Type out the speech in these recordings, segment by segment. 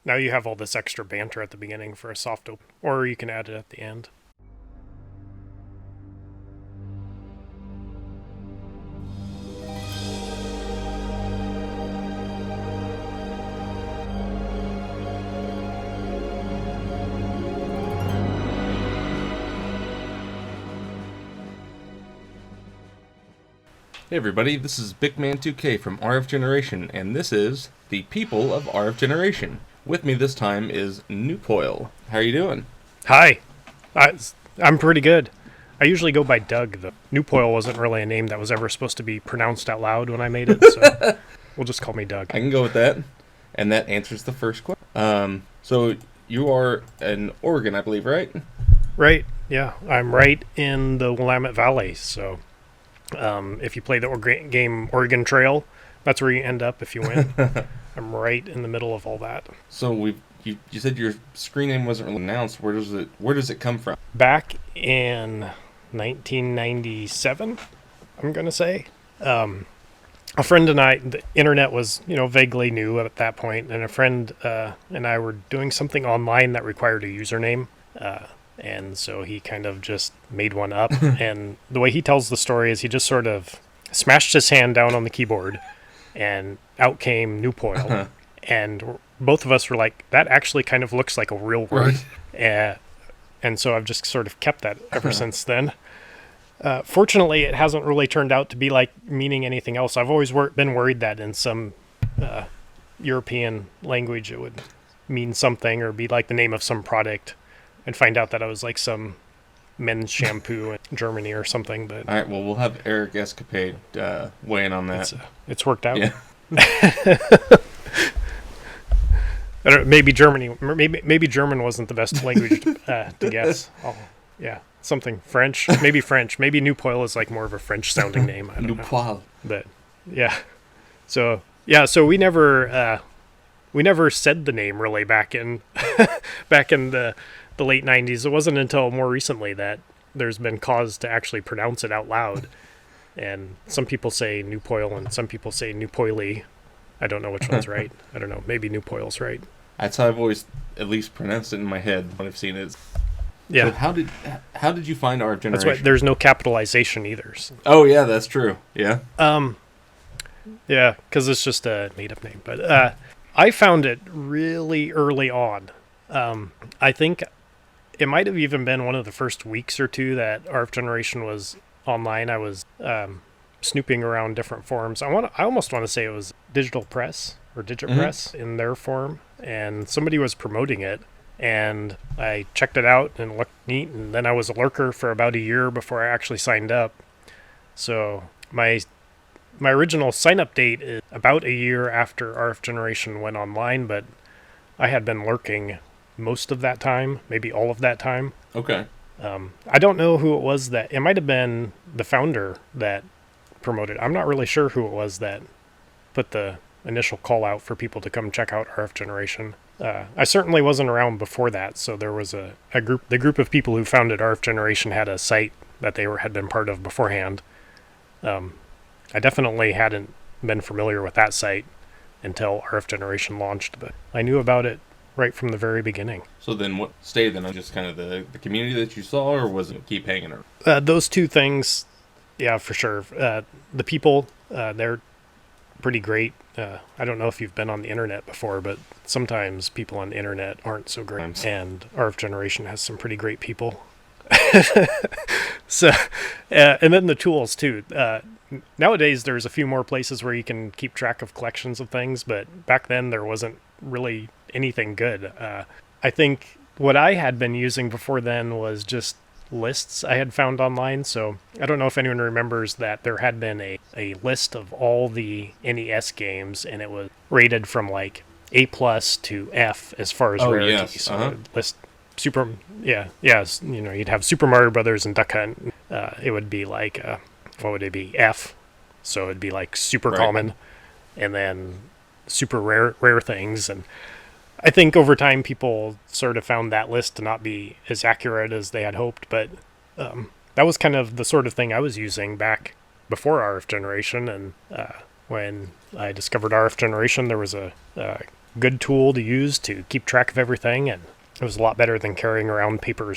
now you have all this extra banter at the beginning for a soft open, or you can add it at the end. Hey everybody, this is BigMan2K from RF Generation, and this is the people of RF Generation. With me this time is nupoile. How are you doing? Hi, I'm pretty good. I usually go by Doug. The nupoile wasn't really a name that was ever supposed to be pronounced out loud when I made it, so we'll just call me Doug. I can go with that, and that answers the first question. So you are in Oregon, I believe, right? Right, yeah. I'm right in the Willamette Valley, so if you play the game Oregon Trail, that's where you end up if you win. I'm right in the middle of all that. So you said your screen name wasn't really announced. Where does it come from? Back in 1997, I'm gonna say. A friend and I, the internet was vaguely new at that point, and a friend and I were doing something online that required a username. And so he kind of just made one up. And the way he tells the story is he just sort of smashed his hand down on the keyboard and out came nupoile. And both of us were like, that actually kind of looks like a real word. Right. And so I've just sort of kept that ever since then. Fortunately, it hasn't really turned out to be like meaning anything else. I've always been worried that in some European language it would mean something or be like the name of some product. And find out that I was like some men's shampoo in Germany or something. But all right, well, we'll have Eric Escapade weigh in on that. It's worked out. Yeah. I don't, maybe German wasn't the best language to guess. Oh, yeah, something French. Maybe French. Maybe nupoile is like more of a French sounding name. I don't know. But yeah, so we never said the name really back in the late 90s. It wasn't until more recently that there's been cause to actually pronounce it out loud. And some people say nupoile and some people say nupoile. I don't know which one's right. I don't know. Maybe nupoile's right. That's how I've always at least pronounced it in my head when I've seen it. Yeah. So how did you find RF Generation? That's why there's no capitalization either. So. Oh yeah, that's true. Yeah. Yeah, because it's just a made-up name. But I found it really early on. I think it might have even been one of the first weeks or two that RF Generation was online. I was snooping around different forums. I almost want to say it was Digital Press or Digit Press in their forum, and somebody was promoting it, and I checked it out and it looked neat. And then I was a lurker for about a year before I actually signed up. So my original sign-up date is about a year after RF Generation went online, but I had been lurking most of that time, maybe all of that time. Okay. I don't know who it was it might have been the founder that promoted. I'm not really sure who it was that put the initial call out for people to come check out RF Generation. I certainly wasn't around before that, so there was the group of people who founded RF Generation had a site that they had been part of beforehand. I definitely hadn't been familiar with that site until RF Generation launched, but I knew about it right from the very beginning. So then what stayed then? Just kind of the community that you saw, or was it keep hanging around? Those two things, yeah, for sure. The people, they're pretty great. I don't know if you've been on the internet before, but sometimes people on the internet aren't so great. And RF Generation has some pretty great people. So, and then the tools too. Nowadays, there's a few more places where you can keep track of collections of things, but back then there wasn't really anything good. I think what I had been using before then was just lists I had found online. So I don't know if anyone remembers that there had been a list of all the NES games, and it was rated from like A+ to F as far as rarity. Yes. So list you'd have Super Mario Brothers and Duck Hunt. It would be like what would it be? F. So it'd be like super common, and then super rare things. And I think over time people sort of found that list to not be as accurate as they had hoped, but that was kind of the sort of thing I was using back before RF Generation. And when I discovered RF Generation, there was a good tool to use to keep track of everything, and it was a lot better than carrying around paper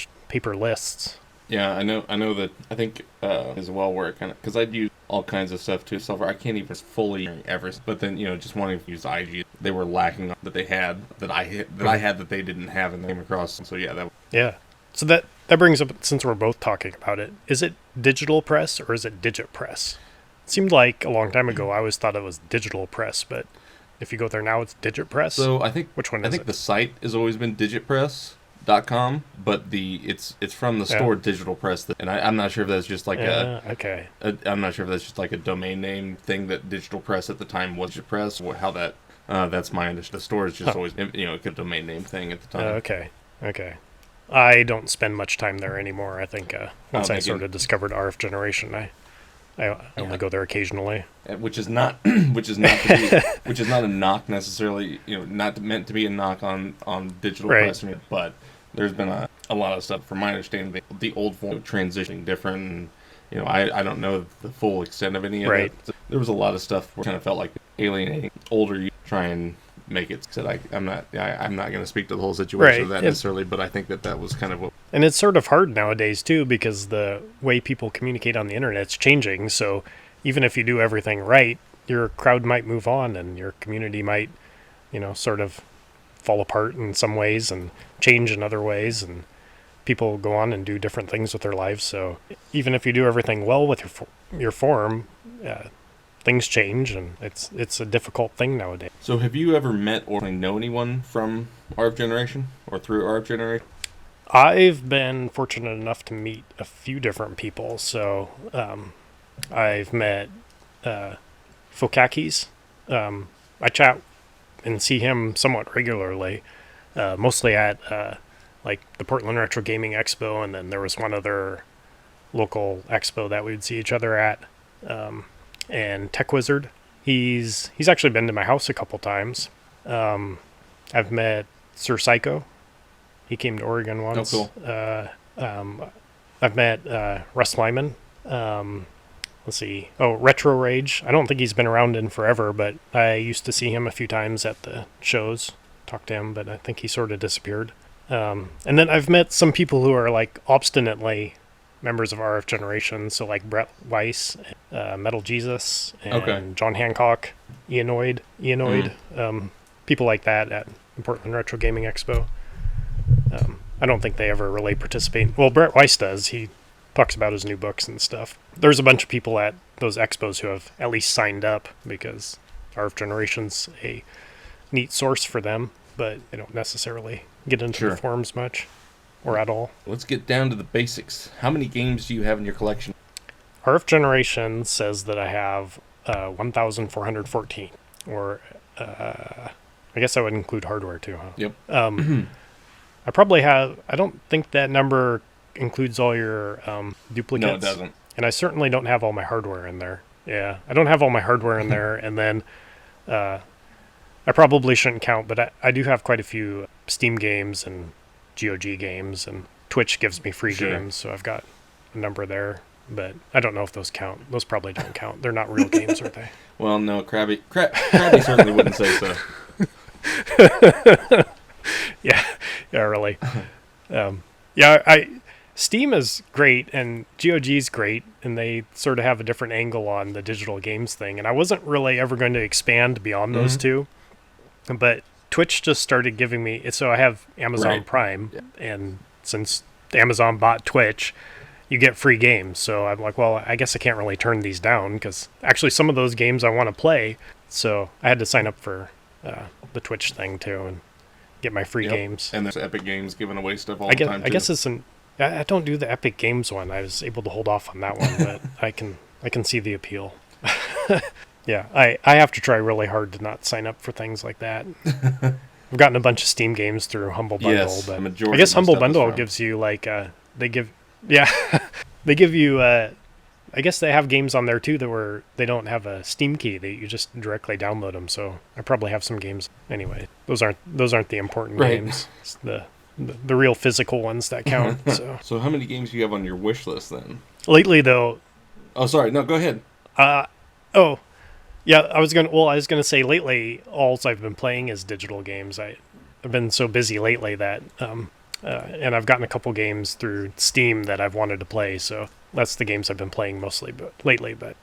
lists. Yeah, I know that. I think as well where it kind of because I'd use all kinds of stuff too. Software I can't even fully ever. But then just wanting to use IG, they were lacking that they had that I had that they didn't have and they came across. So yeah, that. Yeah. So that brings up, since we're both talking about it, is it digital press or is it digit press? It seemed like a long time ago I always thought it was digital press, but if you go there now, it's digit press. So I think which one I is think it? the site has always been digitpress.com, but it's from the store Digital Press, and I'm not sure if that's just like I'm not sure if that's just like a domain name thing that Digital Press at the time was Digital Press, or how that that's my understanding. The store is just always a domain name thing at the time. Okay. I don't spend much time there anymore. I think once I sort of discovered RF Generation, I only go there occasionally. Which is not which is not a knock necessarily, not meant to be a knock on Digital Press, but there's been a lot of stuff, from my understanding, the old form transitioning different. And, I don't know the full extent of any of it. There was a lot of stuff where it kind of felt like alienating older youth, try and make it. Said I'm not going to speak to the whole situation of that necessarily, but I think that was kind of what. And it's sort of hard nowadays too, because the way people communicate on the internet's changing. So even if you do everything right, your crowd might move on, and your community might, sort of fall apart in some ways and change in other ways, and people go on and do different things with their lives. So even if you do everything well with your forum, things change, and it's a difficult thing nowadays. So have you ever met or know anyone from RF Generation or through RF Generation? I've been fortunate enough to meet a few different people. So I've met Fokakis. I chat and see him somewhat regularly, mostly at like the Portland Retro Gaming Expo, and then there was one other local expo that we would see each other at. And Tech Wizard, he's actually been to my house a couple times. I've met Sir Psycho. He came to Oregon once. Oh, cool. I've met Russ Lyman. Let's see. Oh, Retro Rage. I don't think he's been around in forever, but I used to see him a few times at the shows. Talk to him, but I think he sort of disappeared. And then I've met some people who are like obstinately members of RF Generation, so like Brett Weiss, Metal Jesus, and John Hancock, Ianoid, people like that at the Portland Retro Gaming Expo. I don't think they ever really participate. Well, Brett Weiss does. He talks about his new books and stuff. There's a bunch of people at those expos who have at least signed up, because RF Generation's a neat source for them, but they don't necessarily get into the forums much. Or at all. Let's get down to the basics. How many games do you have in your collection? RF Generation says that I have 1,414. Or, I guess I would include hardware too, huh? Yep. I probably have... I don't think that number includes all your duplicates. No, it doesn't. And I certainly don't have all my hardware in there. Yeah, I don't have all my hardware in there. And then I probably shouldn't count, but I do have quite a few Steam games and GOG games, and Twitch gives me free games, so I've got a number there, but I don't know if those count. Those probably don't count. They're not real games, are they? Well, no, Krabby certainly wouldn't say so. Yeah, really. Steam is great, and GOG's great, and they sort of have a different angle on the digital games thing, and I wasn't really ever going to expand beyond those two, but Twitch just started giving me... So I have Amazon Prime, and since Amazon bought Twitch, you get free games. So I'm like, well, I guess I can't really turn these down, because actually some of those games I want to play. So I had to sign up for the Twitch thing, too, and get my free games. And there's Epic Games giving away stuff all the time, too. I guess it's I don't do the Epic Games one. I was able to hold off on that one, but I can see the appeal. Yeah, I have to try really hard to not sign up for things like that. I've gotten a bunch of Steam games through Humble Bundle, but I guess Humble Bundle gives you like they give you I guess they have games on there too they don't have a Steam key, that you just directly download them. So I probably have some games anyway. Those aren't the important games. It's the real physical ones that count. So how many games do you have on your wish list then? Lately though. Oh, sorry. No, go ahead. Yeah, I was gonna say lately, all I've been playing is digital games. I've been so busy lately that, and I've gotten a couple games through Steam that I've wanted to play. So that's the games I've been playing mostly, but lately. But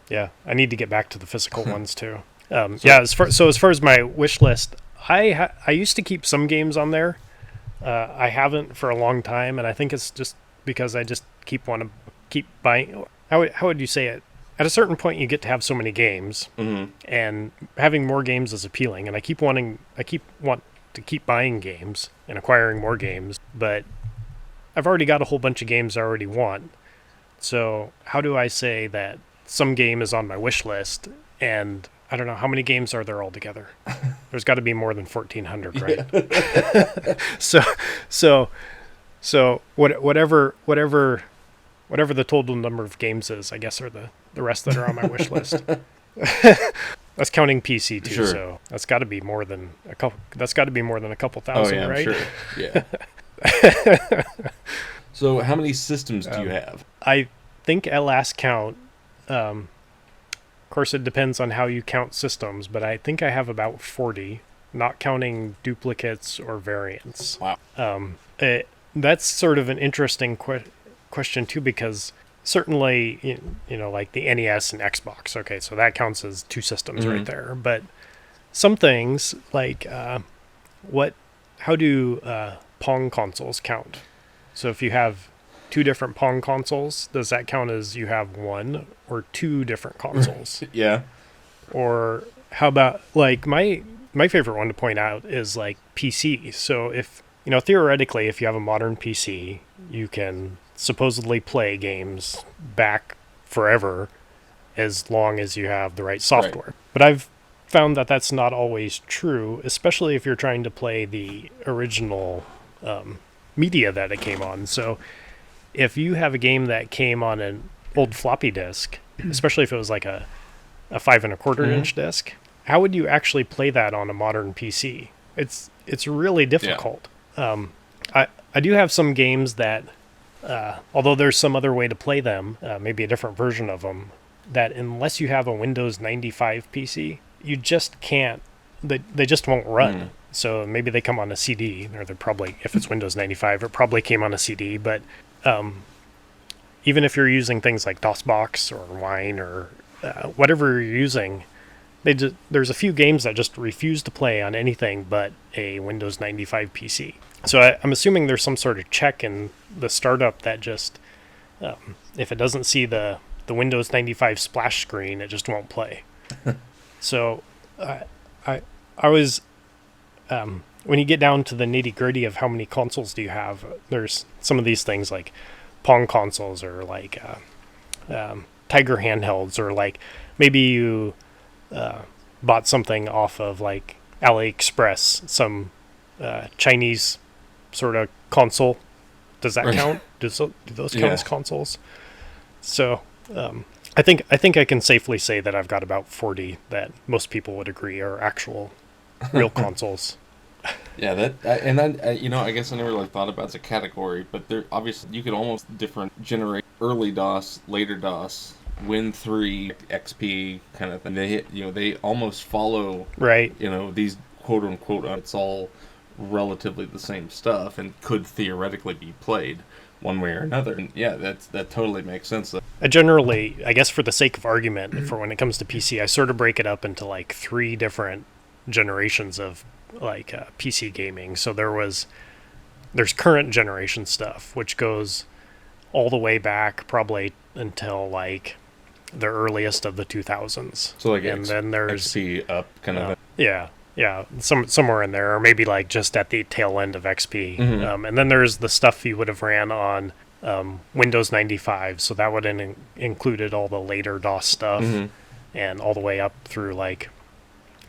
yeah, I need to get back to the physical ones too. Yeah, as far as my wish list, I used to keep some games on there. I haven't for a long time, and I think it's just because I just keep buying. How would you say it? At a certain point, you get to have so many games, and having more games is appealing. And I keep want to keep buying games and acquiring more games, but I've already got a whole bunch of games I already want. So how do I say that some game is on my wish list, and I don't know how many games are there altogether? There's got to be more than 1,400, right? Yeah. So whatever the total number of games is, I guess, are the rest that are on my wish list. That's counting PC too, sure. So that's got to be more than a couple. That's got to be more than a couple thousand, yeah, right? Sure. Yeah. So, how many systems do you have? I think at last count, of course, it depends on how you count systems, but I think I have about 40, not counting duplicates or variants. Wow. That's sort of an interesting question too, because certainly, like the NES and Xbox. Okay, so that counts as two systems right there. But some things like how do Pong consoles count? So if you have two different Pong consoles, does that count as you have one or two different consoles? Yeah. Or how about like my favorite one to point out is like PC. So if theoretically, if you have a modern PC, you can supposedly play games back forever as long as you have the right software. Right. But I've found that that's not always true, especially if you're trying to play the original media that it came on. So if you have a game that came on an old floppy disk, especially if it was like a 5 1/4 inch disc, how would you actually play that on a modern PC? It's really difficult. Yeah. I do have some games that, although there's some other way to play them, maybe a different version of them, that unless you have a Windows 95 PC, you just can't. They just won't run. So maybe they come on a CD, or they're probably, if it's Windows 95, it probably came on a CD. But even if you're using things like DOSBox or Wine or whatever you're using, there's a few games that just refuse to play on anything but a Windows 95 PC. So I'm assuming there's some sort of check in the startup that just, if it doesn't see the Windows 95 splash screen, it just won't play. So I was, when you get down to the nitty gritty of how many consoles do you have, there's some of these things like Pong consoles or like Tiger handhelds, or like maybe you bought something off of like AliExpress, some Chinese sort of console. Does that count? Do those count as consoles? So I think I can safely say that I've got about 40 that most people would agree are actual real consoles. Yeah, I guess I never really thought about it as a category, but there obviously you could almost different generate early DOS, later DOS, Win 3, XP kind of thing. They almost follow right. These quote unquote it's all relatively the same stuff and could theoretically be played one way or another. And yeah, that totally makes sense. I generally, I guess for the sake of argument, for when it comes to PC, I sort of break it up into like 3 different generations of like PC gaming. So there's current generation stuff, which goes all the way back probably until like the earliest of the 2000s. So like, and then there's XP up kind of. Yeah, somewhere in there, or maybe like just at the tail end of XP. And then there's the stuff you would have ran on Windows 95, so that would have included all the later DOS stuff, and all the way up through like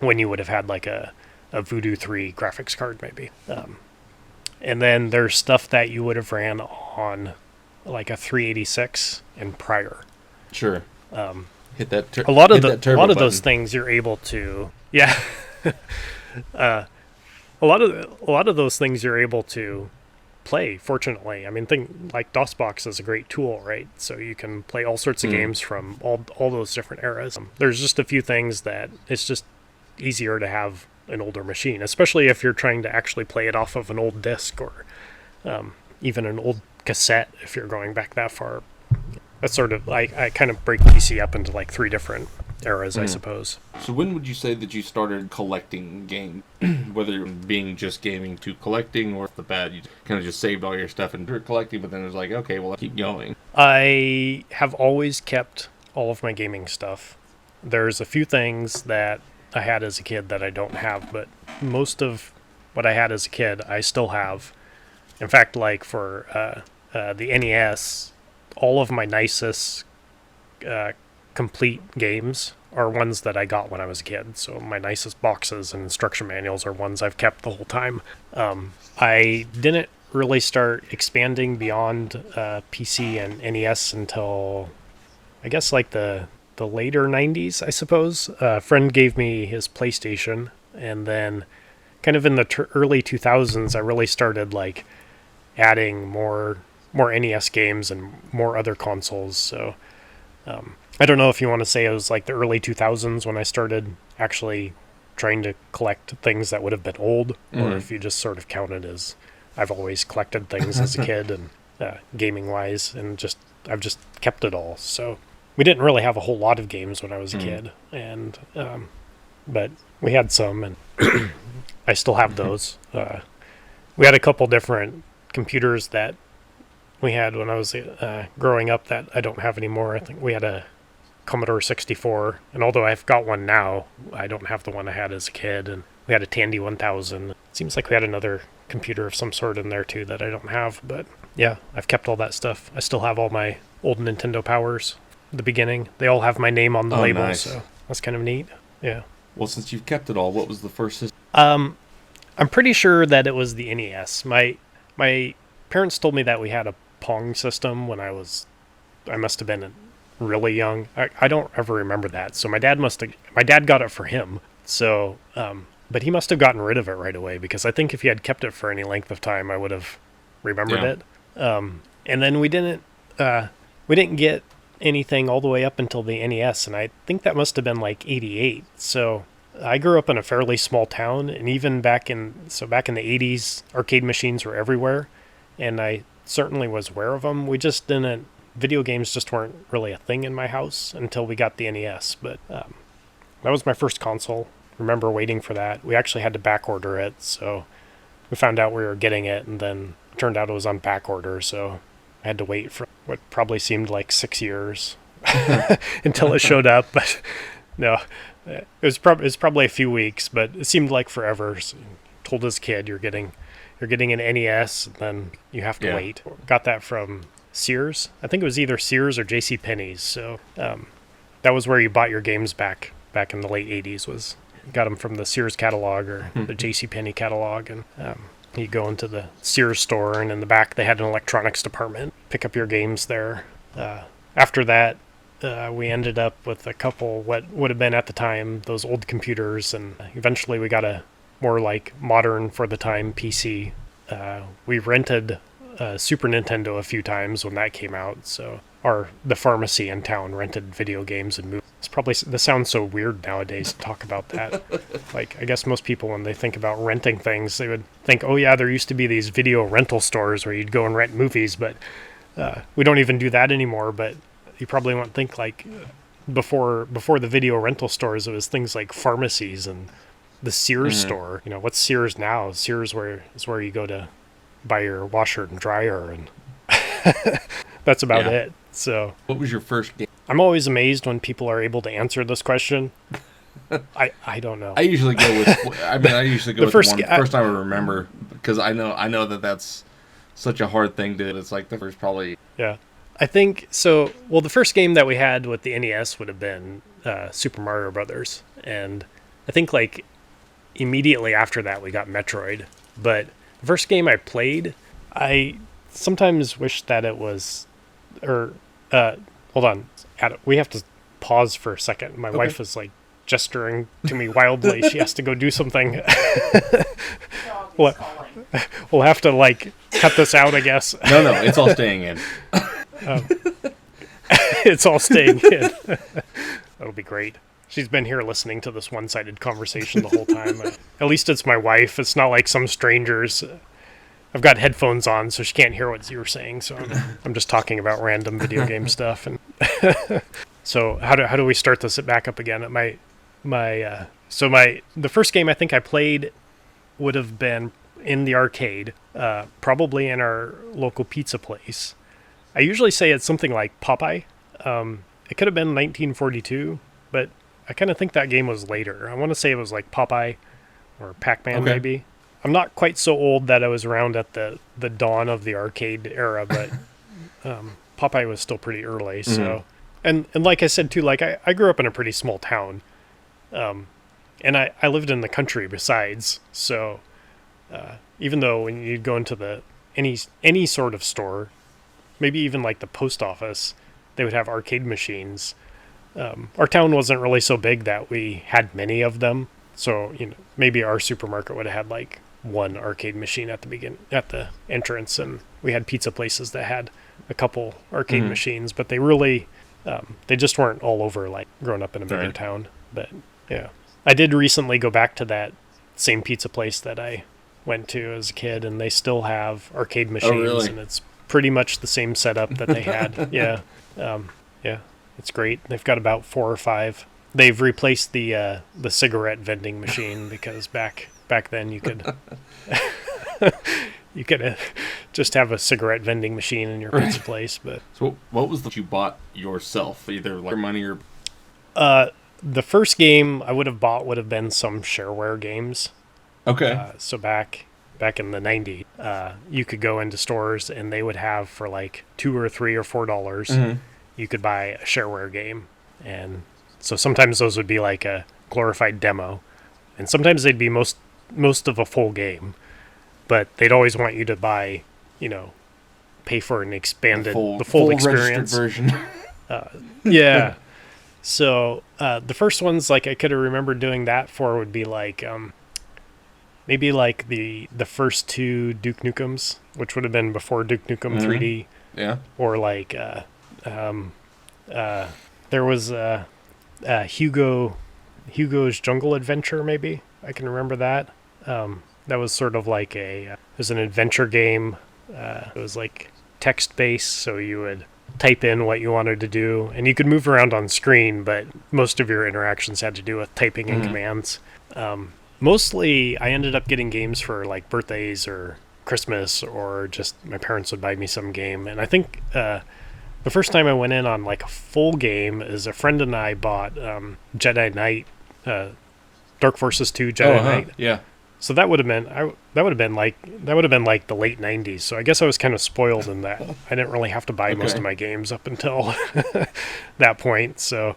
when you would have had like a Voodoo 3 graphics card maybe. And then there's stuff that you would have ran on like a 386 and prior. Sure. Hit that. A lot of those things you're able to. Yeah. A lot of those things you're able to play, fortunately. I mean, like DOSBox is a great tool, right? So you can play all sorts of games from all those different eras. There's just a few things that it's just easier to have an older machine, especially if you're trying to actually play it off of an old disc or even an old cassette if you're going back that far. That's sort of, I kind of break PC up into like 3 different eras, I suppose. So when would you say that you started collecting games? Whether you're being just gaming to collecting, or if the bad, you kind of just saved all your stuff and started collecting, but then it was like, okay, well, I'll keep going. I have always kept all of my gaming stuff. There's a few things that I had as a kid that I don't have, but most of what I had as a kid, I still have. In fact, like for the NES, all of my nicest complete games are ones that I got when I was a kid. So my nicest boxes and instruction manuals are ones I've kept the whole time. I didn't really start expanding beyond PC and NES until, I guess, like the later 90s, I suppose. A friend gave me his PlayStation, and then kind of in the early 2000s, I really started like adding more NES games and more other consoles. So I don't know if you want to say it was like the early 2000s when I started actually trying to collect things that would have been old, or if you just sort of count it as I've always collected things as a kid and gaming wise, and I've just kept it all. So we didn't really have a whole lot of games when I was a kid, and but we had some, and I still have those. We had a couple different computers that we had when I was growing up that I don't have anymore. I think we had a Commodore 64, and although I've got one now, I don't have the one I had as a kid. And we had a Tandy 1000. It seems like we had another computer of some sort in there too that I don't have, but yeah, I've kept all that stuff. I still have all my old Nintendo Powers, the beginning. They all have my name on the label, nice. So that's kind of neat. Yeah. Well, since you've kept it all, what was the first system? I'm pretty sure that it was the NES. My parents told me that we had a Pong system when I must have been really young. I don't ever remember that. So my dad got it for him. So, but he must have gotten rid of it right away, because I think if he had kept it for any length of time, I would have remembered it. And then we didn't get anything all the way up until the NES, and I think that must have been like 88. So I grew up in a fairly small town, and even back in the 80s, arcade machines were everywhere, and I certainly was aware of them. Video games just weren't really a thing in my house until we got the NES, but that was my first console. Remember waiting for that. We actually had to back order it, so we found out we were getting it, and then it turned out it was on back order, so I had to wait for what probably seemed like 6 years until it showed up. But no, it was probably a few weeks, but it seemed like forever. So told his kid, you're getting an NES, and then you have to wait. Got that from Sears. I think it was either Sears or J.C. Penney's. So that was where you bought your games back in the late 80s. Was got them from the Sears catalog or the J.C. Penney catalog, and you go into the Sears store, and in the back they had an electronics department. Pick up your games there. After that, we ended up with a couple what would have been at the time those old computers, and eventually we got a more like modern for the time PC. We rented Super Nintendo a few times when that came out, so the pharmacy in town rented video games and movies. This sounds so weird nowadays to talk about that. Like, I guess most people, when they think about renting things, they would think, oh yeah, there used to be these video rental stores where you'd go and rent movies, but we don't even do that anymore. But you probably won't think like before the video rental stores, it was things like pharmacies and the Sears store. You know, what's Sears now? Sears is where you go to buy your washer and dryer, and that's about it. So, what was your first game? I'm always amazed when people are able to answer this question. I don't know. I usually go with the first time I remember, because I know that that's such a hard thing to. It's like the first probably. Yeah, I think so. Well, the first game that we had with the NES would have been Super Mario Brothers, and I think like immediately after that we got Metroid. But the first game I played, I sometimes wish that it was, hold on, we have to pause for a second. My wife is like gesturing to me wildly. She has to go do something. What? We'll have to like cut this out, I guess. No, it's all staying in. It's all staying in. That'll be great. She's been here listening to this one-sided conversation the whole time. At least it's my wife. It's not like some strangers. I've got headphones on, so she can't hear what you were saying. So I'm just talking about random video game stuff. And so how do we start this back up again? The first game I think I played would have been in the arcade, probably in our local pizza place. I usually say it's something like Popeye. It could have been 1942, but I kind of think that game was later. I want to say it was like Popeye or Pac-Man, maybe. I'm not quite so old that I was around at the dawn of the arcade era, but Popeye was still pretty early. So, and like I said too, like I grew up in a pretty small town, and I lived in the country besides. So, even though when you'd go into any sort of store, maybe even like the post office, they would have arcade machines. Our town wasn't really so big that we had many of them. So, maybe our supermarket would have had like one arcade machine at the entrance, and we had pizza places that had a couple arcade machines, but they really, they just weren't all over like growing up in a bigger town. But yeah, I did recently go back to that same pizza place that I went to as a kid, and they still have arcade machines, really? And it's pretty much the same setup that they had. Yeah. Yeah, it's great. They've got about 4 or 5. They've replaced the cigarette vending machine because back then you could just have a cigarette vending machine in your pizza place. But so what was that you bought yourself, either like money or? The first game I would have bought would have been some shareware games. Okay. So back in the 90s, you could go into stores and they would have for like $2 or $3 or $4. You could buy a shareware game, and so sometimes those would be like a glorified demo, and sometimes they'd be most of a full game, but they'd always want you to buy, pay for an expanded the full experience version. Yeah. So the first ones like I could have remembered doing that for would be like maybe like the first 2 Duke Nukems, which would have been before Duke Nukem 3D. Yeah. Or like there was Hugo's Jungle Adventure, maybe I can remember that. That was sort of like it was an adventure game. It was like text based, so you would type in what you wanted to do, and you could move around on screen, but most of your interactions had to do with typing in commands. Mostly I ended up getting games for like birthdays or Christmas, or just my parents would buy me some game. And I think the first time I went in on like a full game is a friend and I bought Jedi Knight, Dark Forces 2 Jedi Knight. Yeah. So that would have been like the late 90s. So I guess I was kind of spoiled in that I didn't really have to buy most of my games up until that point. So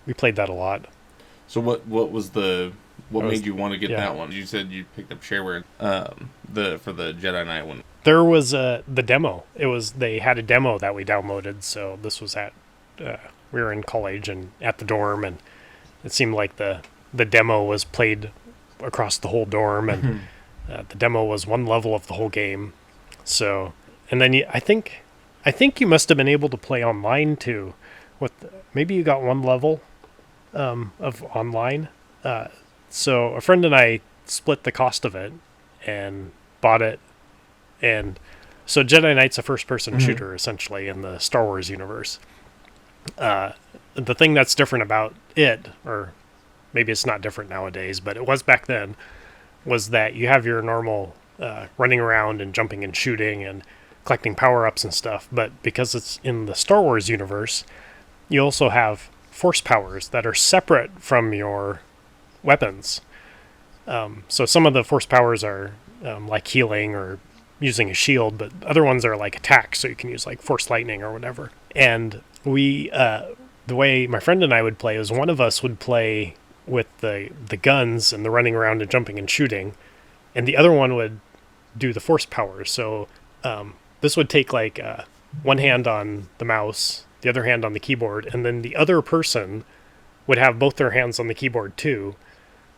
we played that a lot. So what made you want to get that one? You said you picked up shareware for the Jedi Knight one. There was the demo. They had a demo that we downloaded. So this was at we were in college and at the dorm, and it seemed like the demo was played across the whole dorm, and the demo was one level of the whole game. So, and then I think you must have been able to play online too. Maybe you got one level of online. So a friend and I split the cost of it and bought it. And so Jedi Knight's a first-person shooter, essentially, in the Star Wars universe. The thing that's different about it, or maybe it's not different nowadays, but it was back then, was that you have your normal running around and jumping and shooting and collecting power-ups and stuff. But because it's in the Star Wars universe, you also have force powers that are separate from your weapons. So some of the force powers are like healing or using a shield, but other ones are like attacks, so you can use like force lightning or whatever. And we the way my friend and I would play is one of us would play with the guns and the running around and jumping and shooting, and the other one would do the force powers. So this would take like one hand on the mouse, the other hand on the keyboard, and then the other person would have both their hands on the keyboard too.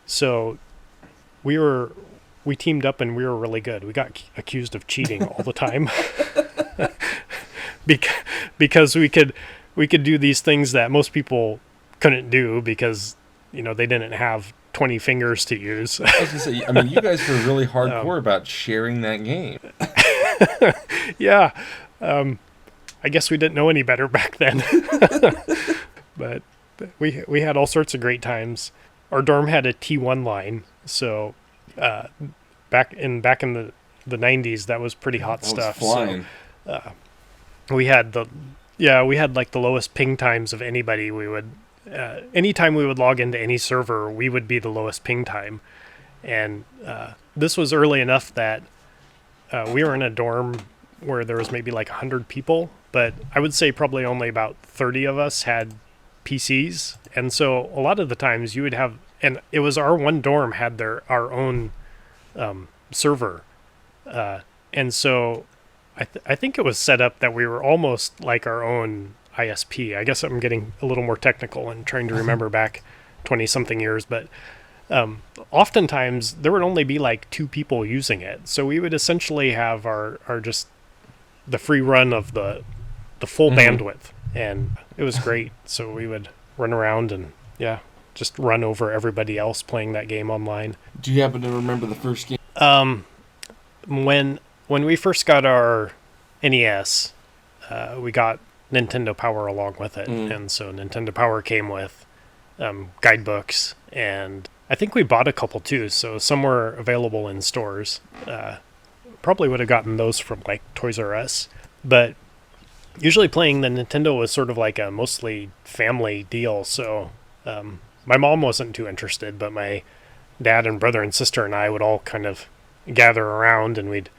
So we were we teamed up and we were really good. We got accused of cheating all the time because we could do these things that most people couldn't do because they didn't have 20 fingers to use. I was gonna say, I mean, you guys were really hardcore about sharing that game. Yeah. I guess we didn't know any better back then. But we had all sorts of great times. Our dorm had a T1 line, so back in the 90s, that was pretty hot stuff. Was flying. So we had like the lowest ping times of anybody. We would anytime we would log into any server, we would be the lowest ping time. And this was early enough that we were in a dorm where there was maybe like 100 people, but I would say probably only about 30 of us had PCs. And so a lot of the times you would have, and it was our one dorm had our own server. And so I think it was set up that we were almost like our own ISP. I guess I'm getting a little more technical and trying to remember back 20 something years, but oftentimes there would only be like 2 people using it. So we would essentially have our just the free run of the full bandwidth, and it was great. So we would run around and just run over everybody else playing that game online. Do you happen to remember the first game? When we first got our NES, we got Nintendo Power along with it, and so Nintendo Power came with guidebooks, and I think we bought a couple too, so some were available in stores. Probably would have gotten those from like Toys R Us, but usually playing the Nintendo was sort of like a mostly family deal, so my mom wasn't too interested, but my dad and brother and sister and I would all kind of gather around and we'd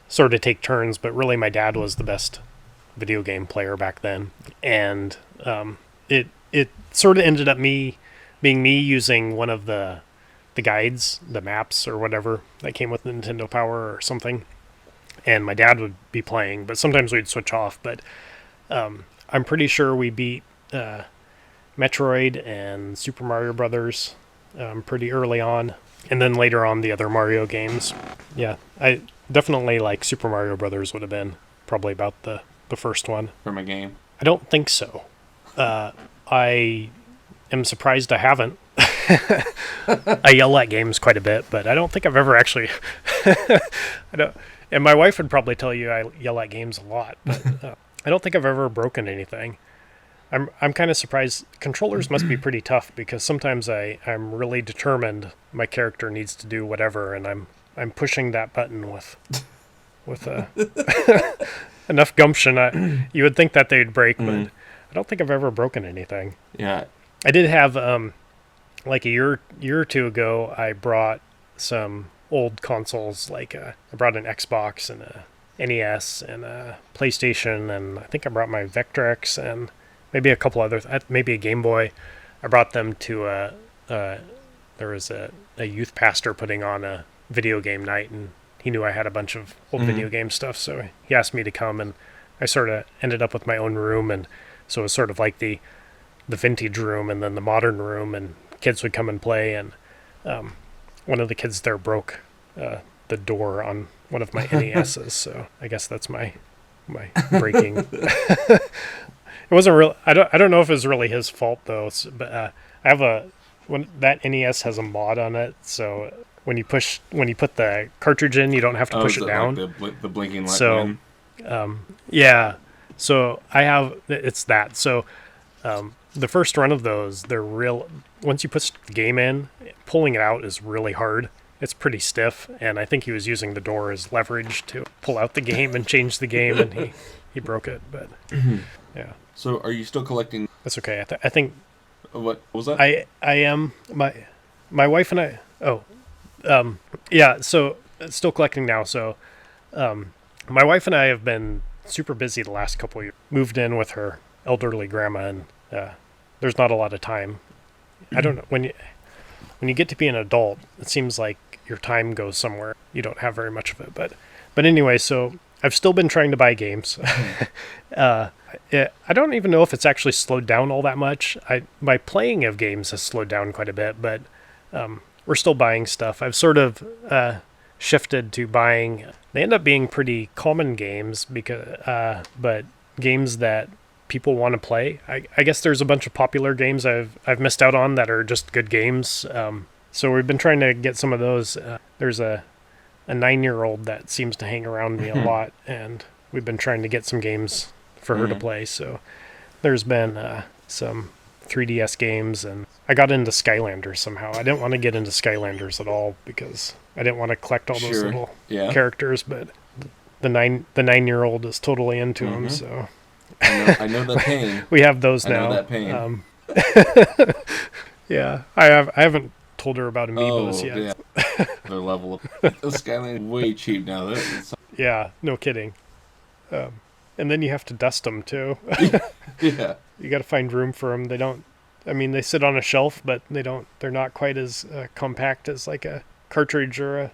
sort of take turns, but really my dad was the best video game player back then, and it sort of ended up being me using one of the guides, the maps or whatever that came with Nintendo Power or something, and my dad would be playing, but sometimes we'd switch off. But I'm pretty sure we beat Metroid and Super Mario Brothers pretty early on, and then later on the other Mario games. Yeah, I definitely like Super Mario Brothers would have been probably about the first one. From a game? I don't think so. I am surprised I haven't. I yell at games quite a bit, but I don't think I've ever actually. And my wife would probably tell you I yell at games a lot, but I don't think I've ever broken anything. I'm kind of surprised. Controllers must be pretty tough because sometimes I'm really determined my character needs to do whatever, and I'm pushing that button with enough gumption. You would think that they'd break, but I don't think I've ever broken anything. Yeah, I did have like a year or two ago. I brought some old consoles. Like I brought an Xbox and a NES and a PlayStation, and I think I brought my Vectrex and maybe a couple other, maybe a Game Boy. I brought them to there was a youth pastor putting on a video game night, and he knew I had a bunch of old video game stuff, so he asked me to come, and I sort of ended up with my own room, and so it was sort of like the vintage room and then the modern room, and kids would come and play, and one of the kids there broke the door on one of my NESs, so I guess that's my breaking. It wasn't real. I don't know if it was really his fault though. But I have that NES has a mod on it, so when you put the cartridge in, you don't have to push it down. Like the blinking light. So, yeah. So I have it's that. So the first run of those, they're real. Once you put the game in, pulling it out is really hard. It's pretty stiff, and I think he was using the door as leverage to pull out the game and change the game, and he broke it. But yeah. So are you still collecting? That's okay. I think. What was that? I am my wife and I. Oh, yeah. So still collecting now. So, my wife and I have been super busy the last couple of years. Moved in with her elderly grandma, and there's not a lot of time. I don't know when you get to be an adult, it seems like your time goes somewhere. You don't have very much of it, but anyway. So I've still been trying to buy games. I don't even know if it's actually slowed down all that much. My playing of games has slowed down quite a bit, but we're still buying stuff. I've sort of shifted to buying. They end up being pretty common games but games that people want to play. I guess there's a bunch of popular games I've missed out on that are just good games. So we've been trying to get some of those. There's a 9-year-old that seems to hang around me a lot, and we've been trying to get some games for her to play. So there's been some 3DS games, and I got into Skylanders somehow. I didn't want to get into Skylanders at all because I didn't want to collect all those little characters, but the 9-year-old is totally into them. So I know that pain. We have those now. I know that pain. Yeah, I haven't told her about Amiibos yet. Yeah. Their level of Skylanders way cheap now. Yeah, no kidding. And then you have to dust them too. Yeah. You got to find room for them. They sit on a shelf, but they're not quite as compact as like a cartridge or a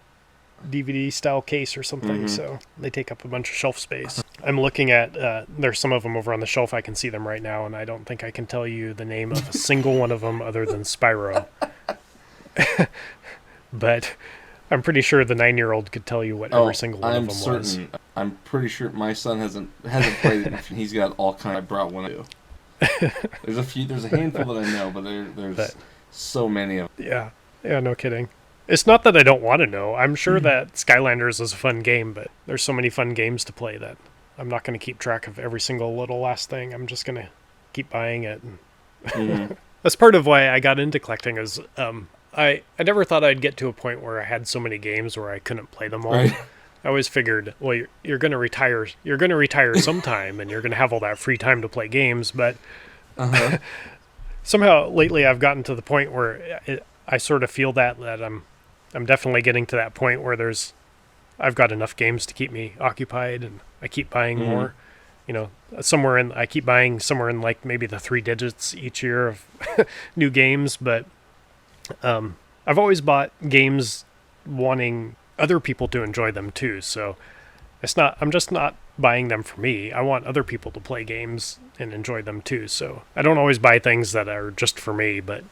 DVD style case or something. So they take up a bunch of shelf space. I'm looking at, there's some of them over on the shelf. I can see them right now, and I don't think I can tell you the name of a single one of them other than Spyro. But I'm pretty sure the 9-year-old could tell you what every single one of them was. I'm pretty sure my son hasn't played it. He's got all kinds. I brought one too. There's a handful that I know, but there's so many of them. Yeah, no kidding. It's not that I don't want to know. I'm sure that Skylanders is a fun game, but there's so many fun games to play that I'm not going to keep track of every single little last thing. I'm just going to keep buying it. That's part of why I got into collecting is I never thought I'd get to a point where I had so many games where I couldn't play them all. Right. I always figured, well, you're going to retire. You're going to retire sometime, and you're going to have all that free time to play games. But somehow lately, I've gotten to the point where I sort of feel that I'm definitely getting to that point where I've got enough games to keep me occupied, and I keep buying more. I keep buying somewhere in like maybe the 3 digits each year of new games. But I've always bought games wanting other people to enjoy them too. So I'm just not buying them for me. I want other people to play games and enjoy them too. So I don't always buy things that are just for me, but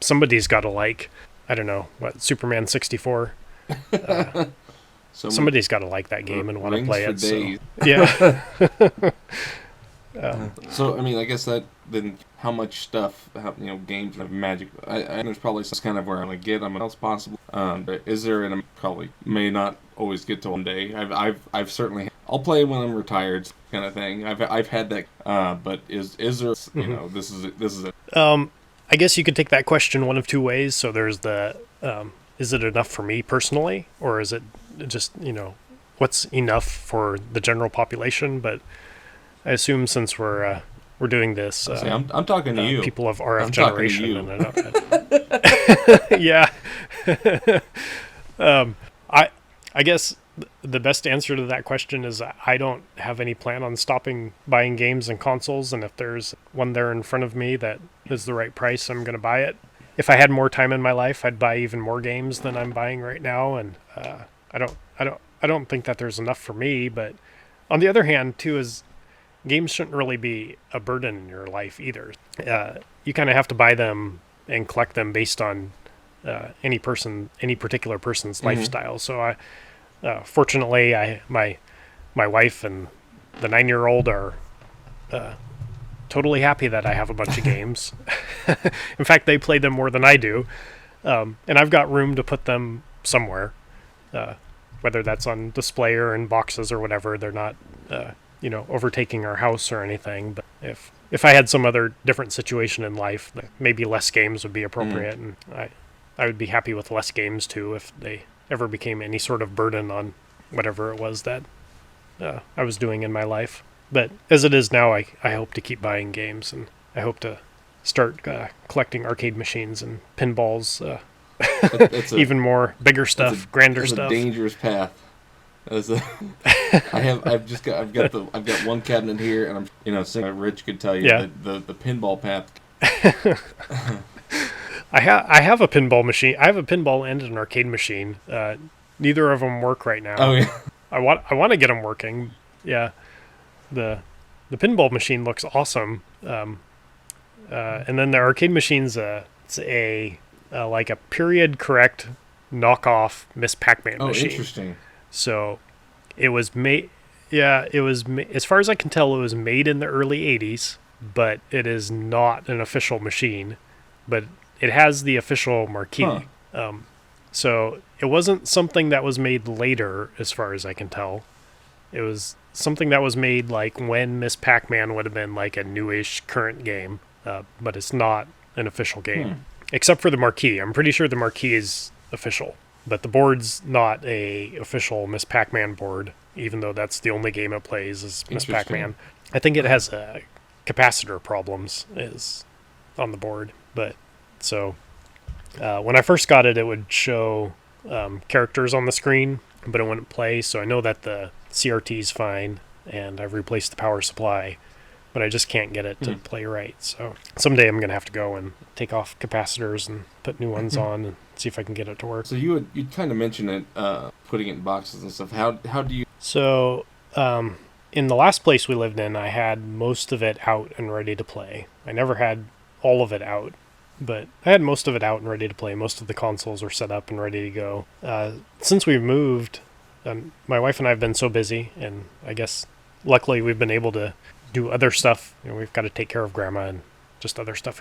somebody's got to like, I don't know, Superman 64. Somebody's got to like that game and want to play it. So. Yeah. So, I mean, I guess that then how much stuff, games of Magic. I there's probably some kind of where I'm going to get them else possible. But is there, and I probably may not always get to one day. I've certainly, I'll play when I'm retired kind of thing. I've had that, but is there, this is it. I guess you could take that question one of two ways. So there's is it enough for me personally, or is it just, what's enough for the general population? But I assume since we're doing this, I'm talking to you. People of RF generation. Yeah. I guess the best answer to that question is I don't have any plan on stopping buying games and consoles, and if there's one there in front of me that is the right price, I'm going to buy it. If I had more time in my life, I'd buy even more games than I'm buying right now, and I don't think that there's enough for me. But on the other hand, too, is games shouldn't really be a burden in your life either. You kind of have to buy them and collect them based on any particular person's lifestyle. So fortunately, my wife and the 9-year-old are totally happy that I have a bunch of games. In fact, they play them more than I do. And I've got room to put them somewhere, whether that's on display or in boxes or whatever. They're not, overtaking our house or anything. But if I had some other different situation in life, maybe less games would be appropriate. And I would be happy with less games too if they ever became any sort of burden on whatever it was that I was doing in my life. But as it is now, I hope to keep buying games, and I hope to start collecting arcade machines and pinballs, even more bigger stuff, grander stuff. It's a dangerous path. I've got one cabinet here, and I'm Rich could tell you the pinball path. I have a pinball machine. I have a pinball and an arcade machine. Neither of them work right now. Oh yeah. I want to get them working. Yeah. The pinball machine looks awesome. And then the arcade machine's it's a like a period correct knockoff Miss Pac-Man Oh, machine. interesting. So it was made. Yeah, it was. As far as I can tell, it was made in the early '80s, but it is not an official machine. But it has the official Huh. marquee. So it wasn't something that was made later, as far as I can tell. It was something that was made like when Miss Pac-Man would have been like a newish current game, but it's not an official game, except for the marquee. I'm pretty sure the marquee is official, but the board's not a official Miss Pac-Man board, even though that's the only game it plays is Miss Interesting. Pac-Man. I think it has capacitor problems is on the board, but so when I first got it, it would show characters on the screen, but it wouldn't play. So I know that the CRT is fine, and I've replaced the power supply, but I just can't get it to play right. So someday I'm gonna have to go and take off capacitors and put new ones on and see if I can get it to work. So you'd kind of mentioned it, putting it in boxes and stuff. How do you? So in the last place we lived in, I had most of it out and ready to play. I never had all of it out, but I had most of it out and ready to play. Most of the consoles were set up and ready to go. Since we've moved, my wife and I have been so busy, and I guess luckily we've been able to do other stuff. You know, we've got to take care of Grandma, and just other stuff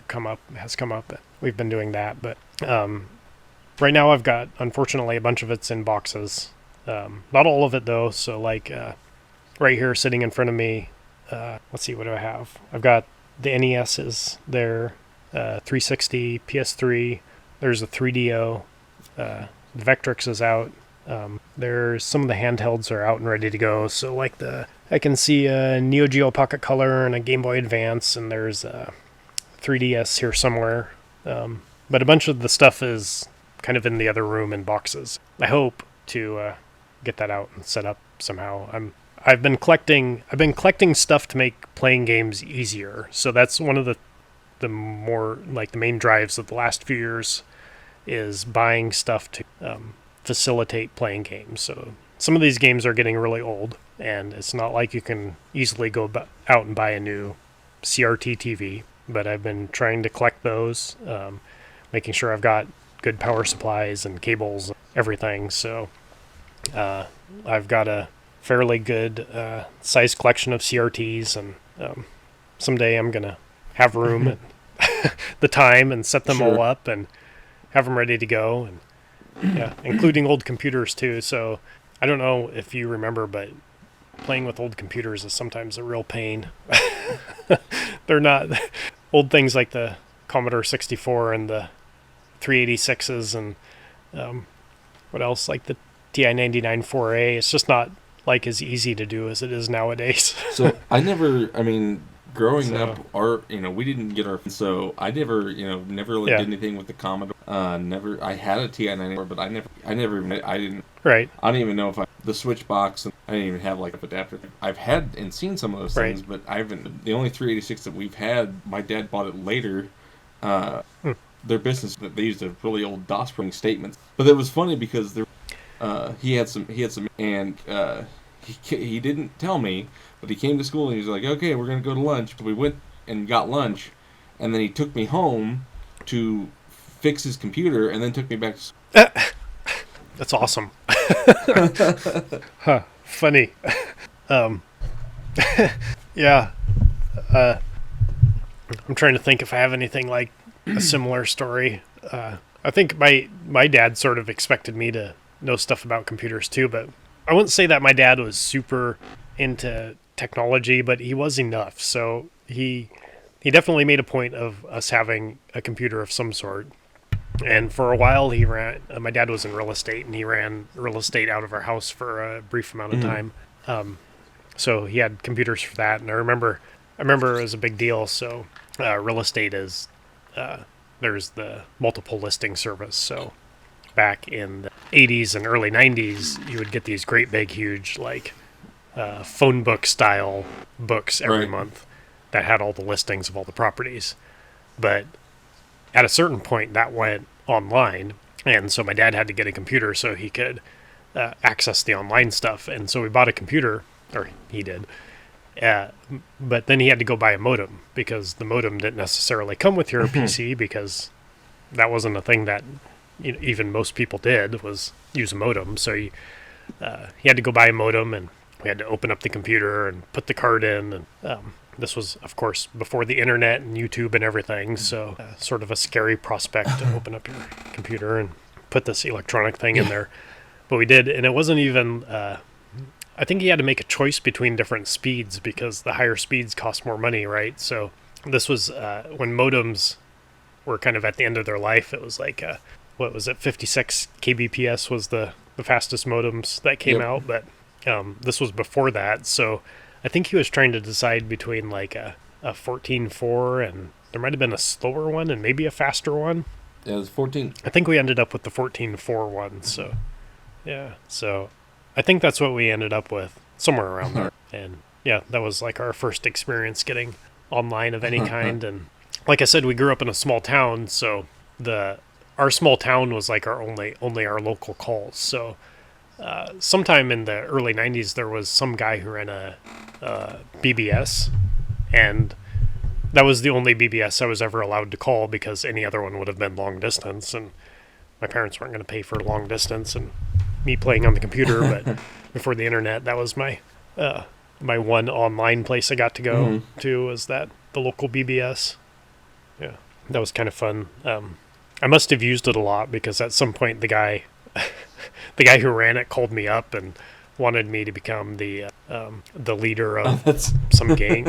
has come up. We've been doing that, but right now I've got, unfortunately, a bunch of it's in boxes. Not all of it though. So like right here, sitting in front of me, let's see, what do I have? I've got the NESs there. 360, PS3. There's a 3DO. The Vectrix is out. There's some of the handhelds are out and ready to go. So like I can see a Neo Geo Pocket Color and a Game Boy Advance, and there's a 3DS here somewhere. But a bunch of the stuff is kind of in the other room in boxes. I hope to get that out and set up somehow. I've been collecting stuff to make playing games easier. So that's one of the more like the main drives of the last few years is buying stuff to facilitate playing games. So some of these games are getting really old, and it's not like you can easily go out and buy a new CRT TV, but I've been trying to collect those, making sure I've got good power supplies and cables, everything. So I've got a fairly good size collection of CRTs, and someday I'm going to have room and the time and set them all up and have them ready to go, and yeah, including old computers too. So I don't know if you remember, but playing with old computers is sometimes a real pain. They're not old things like the Commodore 64 and the 386s and what else, like the TI-99 4A. It's just not like as easy to do as it is nowadays. So growing up, we didn't get our, so I never really did anything with the Commodore. I had a TI-94, but I didn't. Right. I don't even know if the switch box, and I didn't even have like an adapter. I've had and seen some of those things, but I haven't. The only 386 that we've had, my dad bought it later. Their business, that they used a really old DOS printing statements. But it was funny because he had some, and he didn't tell me, but he came to school and he was like, okay, we're going to go to lunch. But we went and got lunch, and then he took me home to fix his computer, and then took me back to school. That's awesome. Huh, funny. Yeah. I'm trying to think if I have anything like a similar story. I think my dad sort of expected me to know stuff about computers too, but I wouldn't say that my dad was super into technology, but he was enough. So he definitely made a point of us having a computer of some sort. And for a while, he ran. My dad was in real estate, and he ran real estate out of our house for a brief amount of time. So he had computers for that, and I remember it was a big deal. So real estate is there's the multiple listing service. So back in the 80s and early 90s, you would get these great big, huge like phone book style books every month that had all the listings of all the properties. But at a certain point, that went online, and so my dad had to get a computer so he could access the online stuff. And so we bought a computer, or he did, but then he had to go buy a modem, because the modem didn't necessarily come with your PC, because that wasn't a thing that even most people did, was use a modem. So you had to go buy a modem, and we had to open up the computer and put the card in. And this was, of course, before the internet and YouTube and everything. So sort of a scary prospect to open up your computer and put this electronic thing in there. But we did, and it wasn't even... I think he had to make a choice between different speeds because the higher speeds cost more money, right? So this was when modems were kind of at the end of their life. It was like, what was it, 56 kbps was the fastest modems that came out, but this was before that. So I think he was trying to decide between like a 14.4, and there might have been a slower one and maybe a faster one. Yeah, it was 14. I think we ended up with the 14.4 one, so yeah. So I think that's what we ended up with, somewhere around there. And yeah, that was like our first experience getting online of any kind. And like I said, we grew up in a small town, so our small town was like our only our local calls. So sometime in the early 90s, there was some guy who ran a BBS, and that was the only BBS I was ever allowed to call because any other one would have been long distance, and my parents weren't going to pay for long distance and me playing on the computer. But before the internet, that was my my one online place I got to go to, was the local BBS. Yeah, that was kind of fun. I must have used it a lot because at some point the guy who ran it called me up and wanted me to become the leader of some game.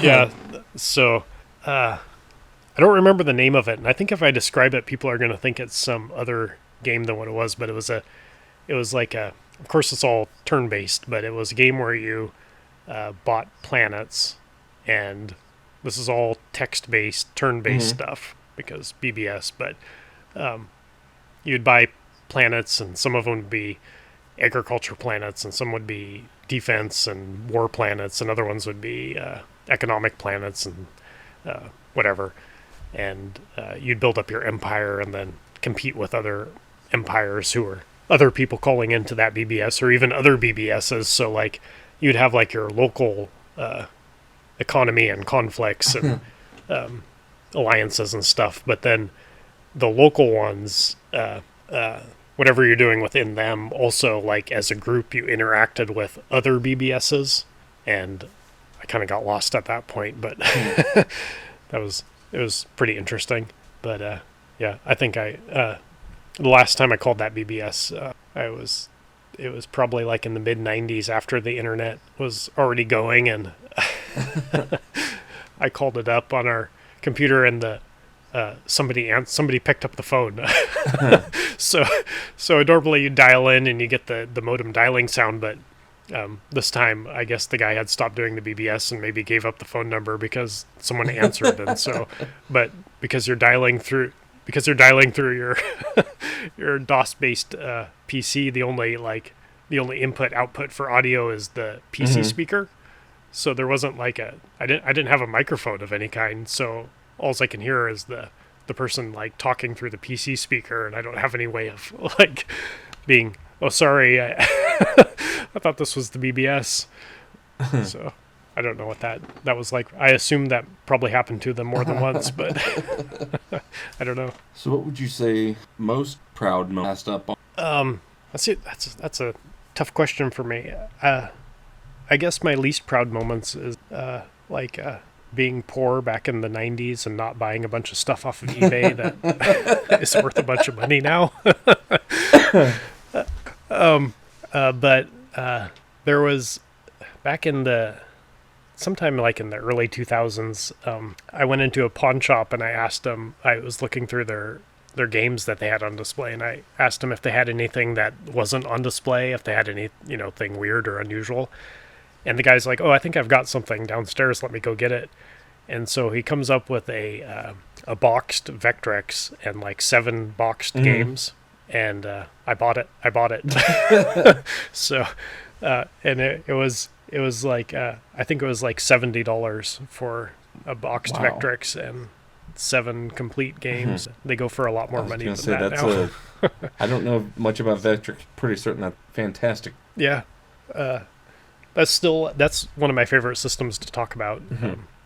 Yeah, so I don't remember the name of it, and I think if I describe it, people are going to think it's some other game than what it was. But it was like of course it's all turn-based, but it was a game where you bought planets, and this is all text-based, turn-based stuff because BBS. But you'd buy planets, and some of them would be agriculture planets, and some would be defense and war planets, and other ones would be economic planets and whatever. And you'd build up your empire and then compete with other empires who were other people calling into that BBS or even other BBSs. So like you'd have like your local economy and conflicts and alliances and stuff, but then the local ones, whatever you're doing within them, also like as a group you interacted with other BBSs, and I kind of got lost at that point, but it was pretty interesting. But yeah, I think the last time I called that BBS, it was probably like in the mid 90s after the internet was already going, and I called it up on our computer, and somebody picked up the phone. So normally you dial in and you get the modem dialing sound, but this time I guess the guy had stopped doing the BBS and maybe gave up the phone number because someone answered. And so, but because you're dialing through your your DOS based PC, the only input output for audio is the PC speaker. So there wasn't like I didn't have a microphone of any kind, so all I can hear is the person like talking through the PC speaker, and I don't have any way of like being, oh sorry, I thought this was the BBS. So I don't know what that was like. I assume that probably happened to them more than once, but I don't know. So what would you say most proud moment passed up on? That's a tough question for me. I guess my least proud moments is being poor back in the 90s and not buying a bunch of stuff off of eBay that is worth a bunch of money now. But there was, back in sometime like in the early 2000s, I went into a pawn shop and I asked them, I was looking through their games that they had on display, and I asked them if they had anything that wasn't on display, if they had any, thing weird or unusual. And the guy's like, oh, I think I've got something downstairs. Let me go get it. And so he comes up with a boxed Vectrex and like 7 boxed games. And I bought it. So, and it was like, I think it was like $70 for a boxed Vectrex and 7 complete games. They go for a lot more money than that now. I don't know much about Vectrex. Pretty certain that's fantastic. Yeah. That's one of my favorite systems to talk about.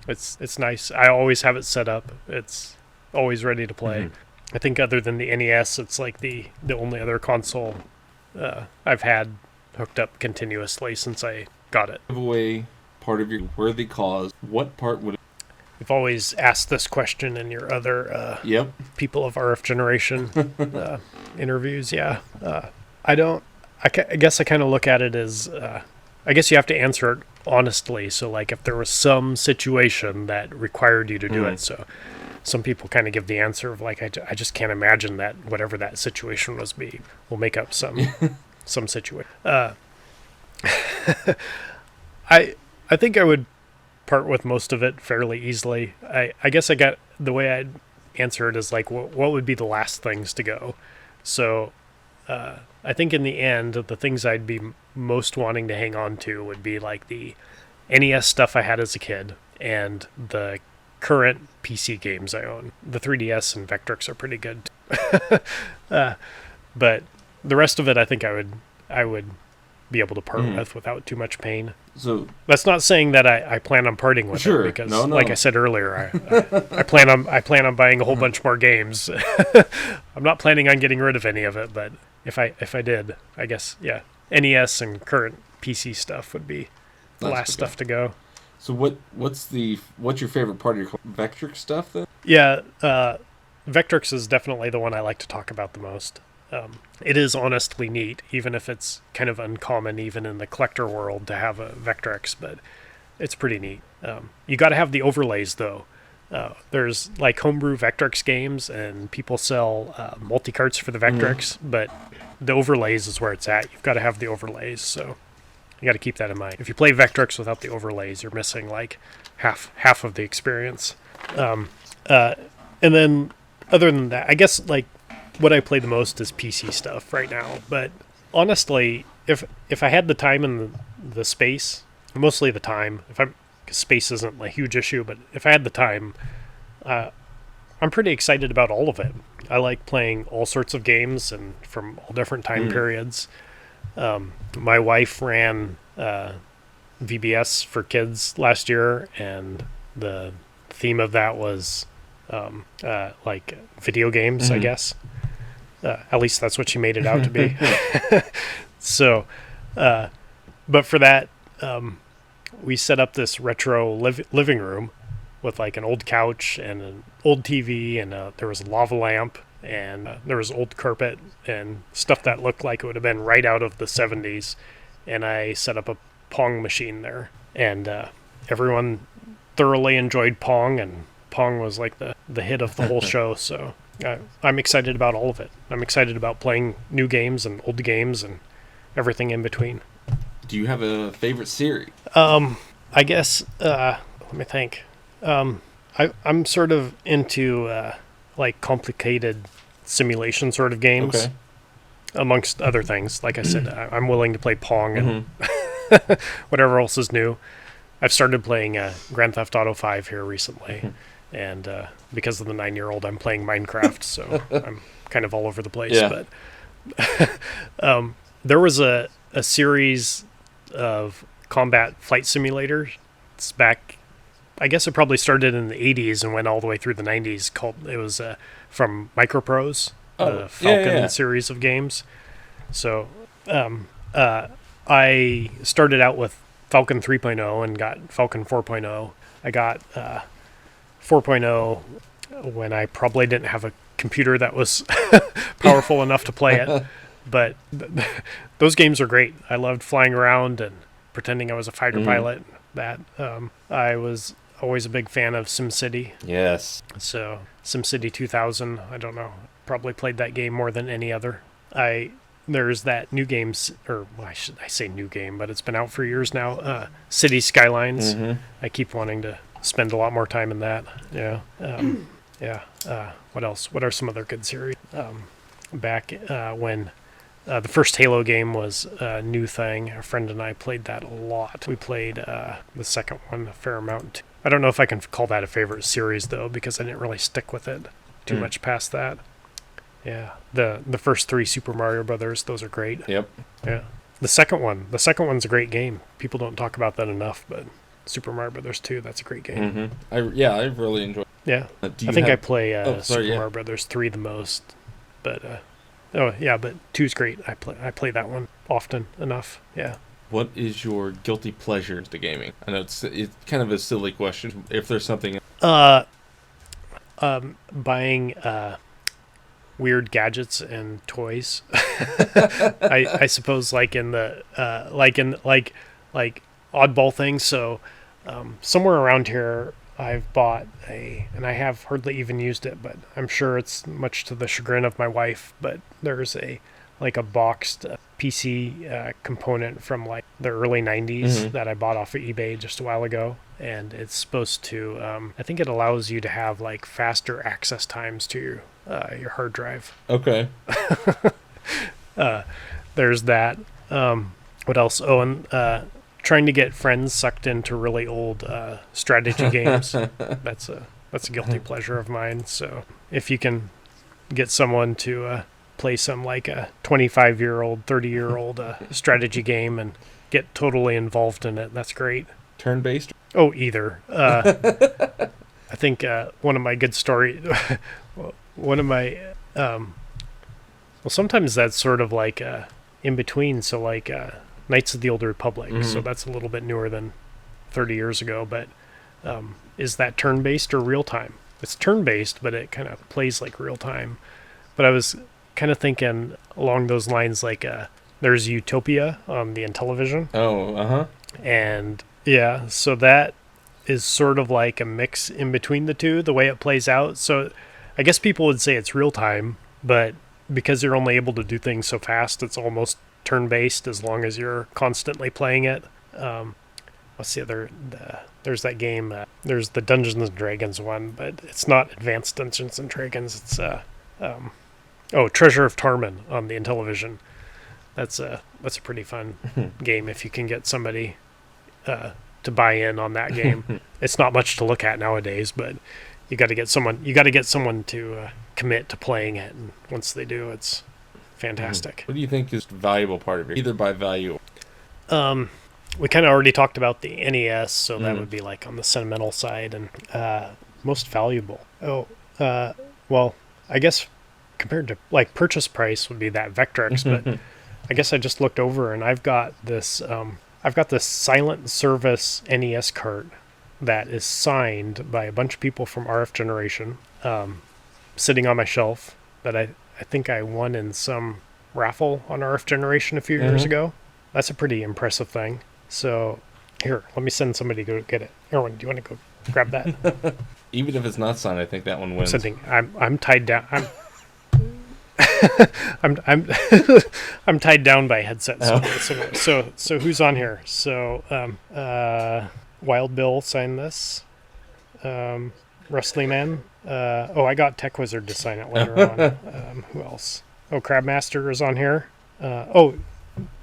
It's nice. I always have it set up. It's always ready to play. I think other than the NES, it's like the only other console I've had hooked up continuously since I got it. Give away part of your worthy cause. What part would? You've always asked this question in your other Yep. people of RF Generation interviews. Yeah, I don't. I guess I kind of look at it as. I guess you have to answer it honestly. So, like, if there was some situation that required you to do it, so some people kind of give the answer of like, I just can't imagine that whatever that situation was be. We'll make up some situation. I think I would part with most of it fairly easily. I guess I got the way I'd answer it is like, what would be the last things to go? So I think in the end, the things I'd be most wanting to hang on to would be like the NES stuff I had as a kid and the current PC games I own. The 3DS and Vectrex are pretty good. But the rest of it, I think I would be able to part with without too much pain. So that's not saying that I plan on parting with it, because like I said earlier, I plan on buying a whole bunch more games. I'm not planning on getting rid of any of it, but if I did, I guess NES and current PC stuff would be the last stuff to go. So what's your favorite part of your Vectrex stuff then? Yeah, Vectrex is definitely the one I like to talk about the most. It is honestly neat, even if it's kind of uncommon, even in the collector world, to have a Vectrex, but it's pretty neat. You got to have the overlays, though. There's like homebrew Vectrex games, and people sell multi-carts for the Vectrex, but the overlays is where it's at. You've got to have the overlays, so you got to keep that in mind. If you play Vectrex without the overlays, you're missing like half of the experience. And then other than that, I guess like what I play the most is PC stuff right now. But honestly, if I had the time and the space, mostly the time, because space isn't a huge issue, but if I had the time, I'm pretty excited about all of it. I like playing all sorts of games and from all different time periods. My wife ran VBS for kids last year, and the theme of that was like video games, I guess. At least that's what she made it out to be. So, but for that, we set up this retro living room with like an old couch and an old TV, and there was a lava lamp, and there was old carpet and stuff that looked like it would have been right out of the 70s. And I set up a Pong machine there, and everyone thoroughly enjoyed Pong, and Pong was like the hit of the whole show. So I'm excited about all of it. I'm excited about playing new games and old games and everything in between. Do you have a favorite series? I guess, let me think. I'm sort of into like complicated simulation sort of games, amongst other things. Like I said, I'm willing to play Pong and whatever else is new. I've started playing Grand Theft Auto 5 here recently, and because of the 9-year-old, I'm playing Minecraft, so I'm kind of all over the place. Yeah. But there was a series of combat flight simulators. It's back, I guess it probably started in the 80s and went all the way through the 90s. It was from Microprose, the Falcon series of games. So I started out with Falcon 3.0 and got Falcon 4.0. I got 4.0 when I probably didn't have a computer that was powerful enough to play it. But those games are great. I loved flying around and pretending I was a fighter pilot. That I was always a big fan of SimCity. Yes. So SimCity 2000, I don't know, probably played that game more than any other. There's that new game, or well, I say new game, but it's been out for years now. City Skylines. I keep wanting to spend a lot more time in that. Yeah. What else? What are some other good series? Back when the first Halo game was a new thing, a friend and I played that a lot. We played the second one a fair amount. I don't know if I can call that a favorite series, though, because I didn't really stick with it too much past that. Yeah, the first 3 Super Mario Brothers, those are great. Yep. Yeah. The second one's a great game. People don't talk about that enough, but Super Mario Brothers 2, that's a great game. I really enjoyed it. Yeah. Do I you think I have? play Oh, Super sorry. Yeah. Mario Brothers 3 the most, but oh yeah, but two's great. I play that one often enough. Yeah. What is your guilty pleasure to gaming? I know it's kind of a silly question. If there's something. Uh, Buying weird gadgets and toys. I suppose like in the like oddball things. So somewhere around here I've bought and I have hardly even used it, but I'm sure it's much to the chagrin of my wife. But there's a boxed PC component from like the early 90s Mm-hmm. that I bought off of eBay just a while ago. And it's supposed to, I think it allows you to have like faster access times to your hard drive. Okay. There's that. What else? Oh, and trying to get friends sucked into really old strategy games. That's a guilty pleasure of mine. So if you can get someone to play some like a 25-year-old, 30-year-old strategy game and get totally involved in it, that's great. Turn-based. Oh, either. I think one of my good story, one of my, well, sometimes that's sort of like in between. So like Knights of the Old Republic. Mm-hmm. So that's a little bit newer than 30 years ago. But is that turn-based or real-time? It's turn-based, but it kind of plays like real-time. But I was kind of thinking along those lines, like there's Utopia on the Intellivision. Oh, uh-huh. And yeah, so that is sort of like a mix in between the two, the way it plays out. So I guess people would say it's real time, but because you're only able to do things so fast, it's almost turn based as long as you're constantly playing it. What's the other? There's that game. There's the Dungeons and Dragons one, but it's not Advanced Dungeons and Dragons. It's Treasure of Tarman on the Intellivision. That's a pretty fun game if you can get somebody to buy in on that game. It's not much to look at nowadays, but you got to get someone. You got to get someone to commit to playing it, and once they do, it's fantastic. What do you think is the valuable part of it? Either by value. We kind of already talked about the NES, so that would be like on the sentimental side, and most valuable. Well, I guess compared to like purchase price would be that Vectrex, but I guess I just looked over and I've got this Silent Service NES cart that is signed by a bunch of people from RF Generation, sitting on my shelf that I think I won in some raffle on RF Generation a few years ago. That's a pretty impressive thing. So here, let me send somebody to go get it. Erwin, do you want to go grab that? Even if it's not signed, I think that one wins. I'm tied down. I'm tied down by headset. So who's on here? So Wild Bill signed this. Wrestling Man. I got Tech Wizard to sign it later on. Who else? Oh, Crabmaster is on here.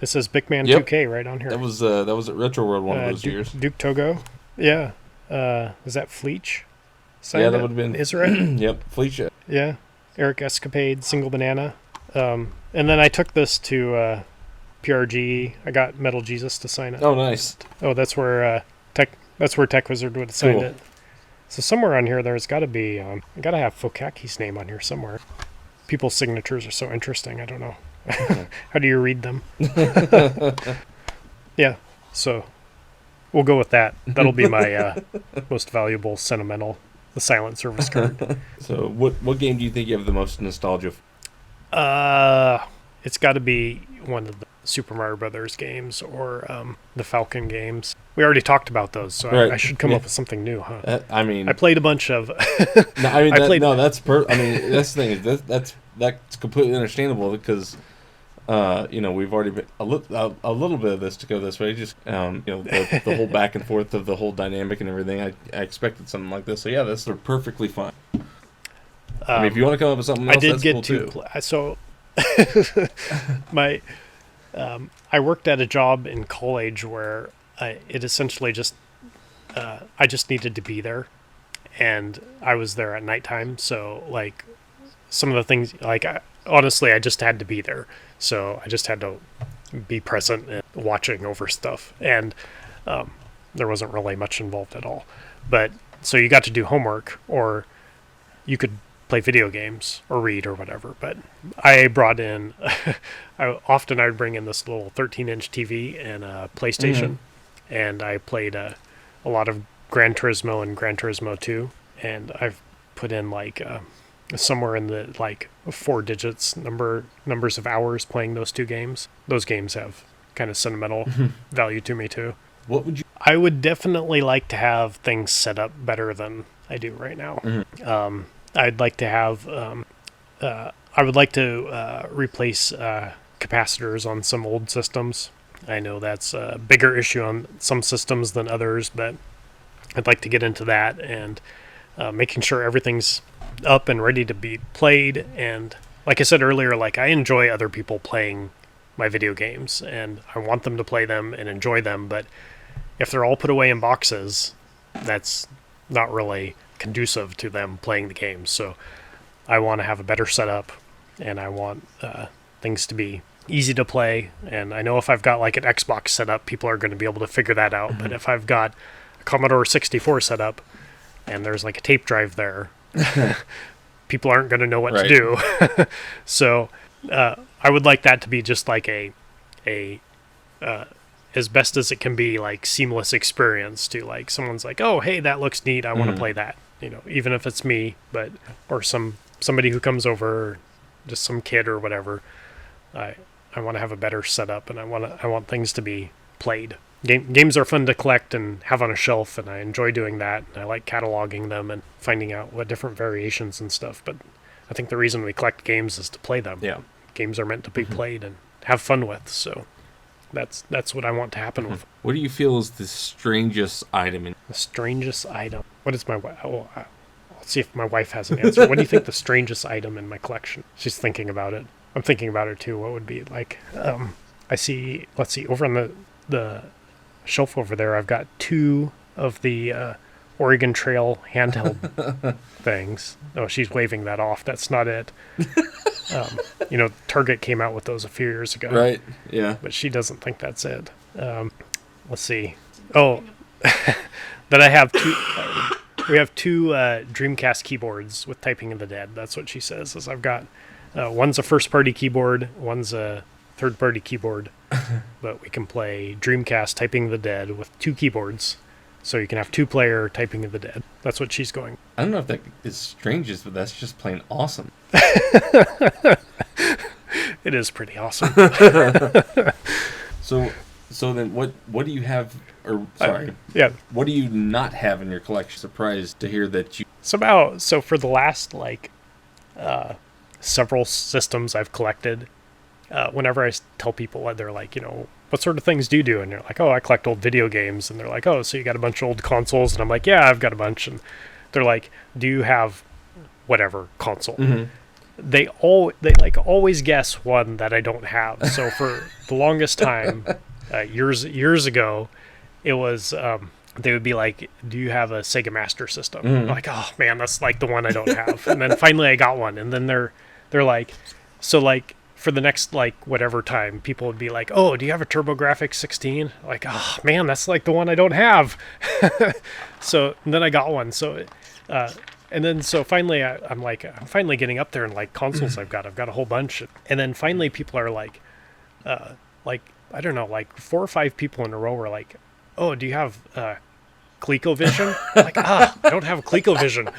It says Big Man 2K right on here. That was at Retro World one of those years. Duke Togo. Yeah. Is that Fleech? Yeah, that would have been Israel. Yep, Fleech. Yeah. Eric Escapade, Single Banana. And then I took this to PRG. I got Metal Jesus to sign it. Oh, nice. Oh, that's where Tech Wizard would have signed it. So somewhere on here, there's got to be. I got to have Fokaki's name on here somewhere. People's signatures are so interesting. I don't know. How do you read them? Yeah. So we'll go with that. That'll be my most valuable sentimental. The Silent Service card. So what game do you think you have the most nostalgia for? It's got to be one of the Super Mario Brothers games or the Falcon games. We already talked about those, so Right. I should come up with something new, huh? I played a bunch of. that's that's the thing is that's completely understandable because. We've already been a little bit of this to go this way. Just the whole back and forth of the whole dynamic and everything. I expected something like this. So yeah, this is perfectly fine. If you want to come up with something else, I did that's get cool to too. so I worked at a job in college where it essentially just I just needed to be there, and I was there at nighttime. So like some of the things honestly, I just had to be there. So I just had to be present and watching over stuff. And there wasn't really much involved at all. But so you got to do homework, or you could play video games or read or whatever. But I brought in, I would bring in this little 13-inch TV and a PlayStation, and I played a lot of Gran Turismo and Gran Turismo 2, and I've put in like somewhere in the like 4 digits numbers of hours playing those two games. Those games have kind of sentimental value to me too. What would you? I would definitely like to have things set up better than I do right now. I'd like to have, I would like to replace capacitors on some old systems. I know that's a bigger issue on some systems than others, but I'd like to get into that and making sure everything's up and ready to be played. And like I said earlier, like I enjoy other people playing my video games, and I want them to play them and enjoy them, but if they're all put away in boxes, that's not really conducive to them playing the games. So I want to have a better setup, and I want things to be easy to play. And I know if I've got like an Xbox set up, people are going to be able to figure that out. But if I've got a Commodore 64 set up and there's like a tape drive there, people aren't going to know what to do. So I would like that to be just like a as best as it can be, like seamless experience to like someone's like, oh, hey, that looks neat. I want to play that, even if it's me, but, or somebody who comes over, just some kid or whatever. I want to have a better setup, and I want things to be played. Games are fun to collect and have on a shelf, and I enjoy doing that. And I like cataloging them and finding out what different variations and stuff. But I think the reason we collect games is to play them. Yeah. Games are meant to be played and have fun with, so that's what I want to happen with. What do you feel is the strangest item in The strangest item? What is my wife? I'll see if my wife has an answer. What do you think the strangest item in my collection? She's thinking about it. I'm thinking about it too. What would be like? I see. Let's see. Over on the shelf over there, I've got 2 of the Oregon Trail handheld things. Oh, she's waving that off. That's not it. Target came out with those a few years ago. Right, yeah. But she doesn't think that's it. Let's see. Oh, that I have 2... we have 2 Dreamcast keyboards with Typing of the Dead. That's what she says. Is I've got... one's a first-party keyboard, one's a third-party keyboard. But we can play Dreamcast Typing of the Dead with 2 keyboards. So you can have 2-player Typing of the Dead. That's what she's going. I don't know if that is strangest, but that's just plain awesome. It is pretty awesome. So then what do you have, or sorry. Yeah. What do you not have in your collection? Surprised to hear that you... Somehow, so for the last, several systems I've collected, whenever I tell people, they're like, what sort of things do you do? And they're like, oh, I collect old video games. And they're like, oh, so you got a bunch of old consoles? And I'm like, yeah, I've got a bunch. And they're like, do you have whatever console? They always guess one that I don't have. So for the longest time, years ago, it was they would be like, do you have a Sega Master System? I'm like, oh man, that's like the one I don't have. And then finally I got one. And then they're like, so like for the next whatever time, people would be like, oh, do you have a TurboGrafx 16? Like, oh man, that's like the one I don't have. So then I got one. So and then so finally I'm finally getting up there in consoles I've got a whole bunch. And then finally people are like I don't know, 4 or 5 people in a row were like, oh, do you have ColecoVision? I'm like, I don't have a ColecoVision.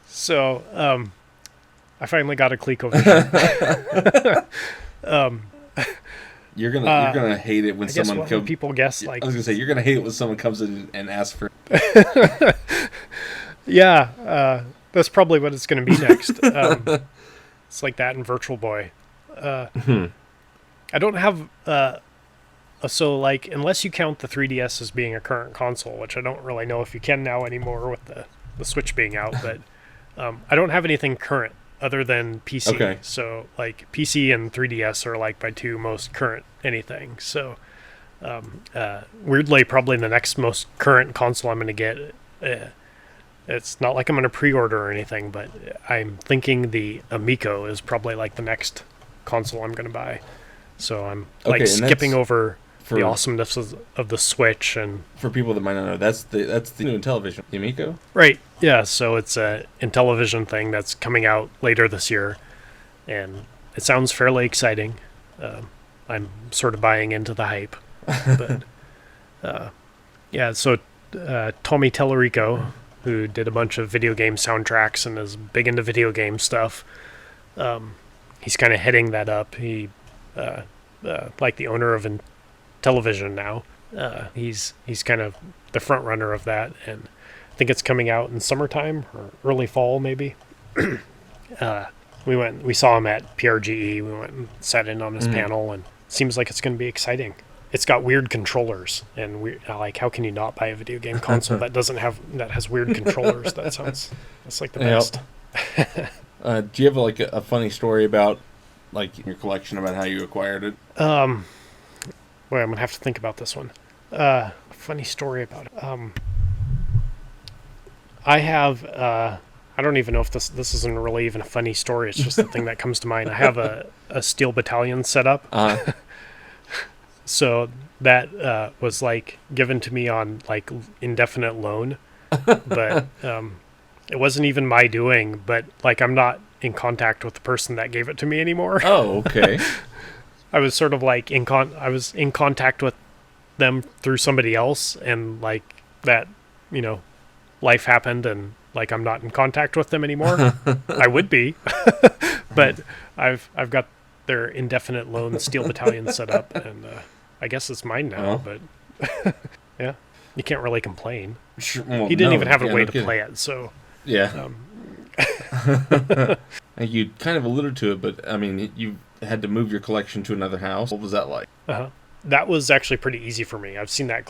So I finally got a ColecoVision. You're gonna hate it when someone comes. People guess I was gonna say you're gonna hate it when someone comes in and asks for. Yeah, that's probably what it's gonna be next. It's like that in Virtual Boy. I don't have unless you count the 3DS as being a current console, which I don't really know if you can now anymore with the Switch being out, but I don't have anything current other than PC. Okay. So PC and 3DS are my 2 most current anything. So weirdly, probably the next most current console I'm going to get, it's not like I'm going to pre-order or anything, but I'm thinking the Amico is probably the next console I'm going to buy. So I'm skipping over the awesomeness of the Switch. And for people that might not know, that's the new Intellivision, the Amico. Right. Yeah. So it's a Intellivision thing that's coming out later this year, and it sounds fairly exciting. I'm sort of buying into the hype, but yeah. So Tommy Tellerico, who did a bunch of video game soundtracks and is big into video game stuff, he's kind of heading that up. He like the owner of Intellivision now. He's kind of the front runner of that, and I think it's coming out in summertime or early fall maybe. We saw him at PRGE. We went and sat in on his panel, and it seems like it's going to be exciting. It's got weird controllers, and like, how can you not buy a video game console that has weird controllers? That's like the best. Do you have like a funny story about like your collection about how you acquired it? Well, I'm gonna have to think about this one. Funny story about it. I have. I don't even know if this isn't really even a funny story. It's just the thing that comes to mind. I have a Steel Battalion set up. So that was like given to me on like indefinite loan, but it wasn't even my doing. But like, I'm not in contact with the person that gave it to me anymore. Oh, okay. I was sort of like I was in contact with them through somebody else, and like that, life happened, and like I'm not in contact with them anymore. I would be, but I've got their indefinite loan Steel Battalion set up, and I guess it's mine now. But yeah, you can't really complain. Sure, well, he didn't even have a way to play it, so yeah. You kind of alluded to it, but I mean, you had to move your collection to another house. What was that like? That was actually pretty easy for me. I've seen that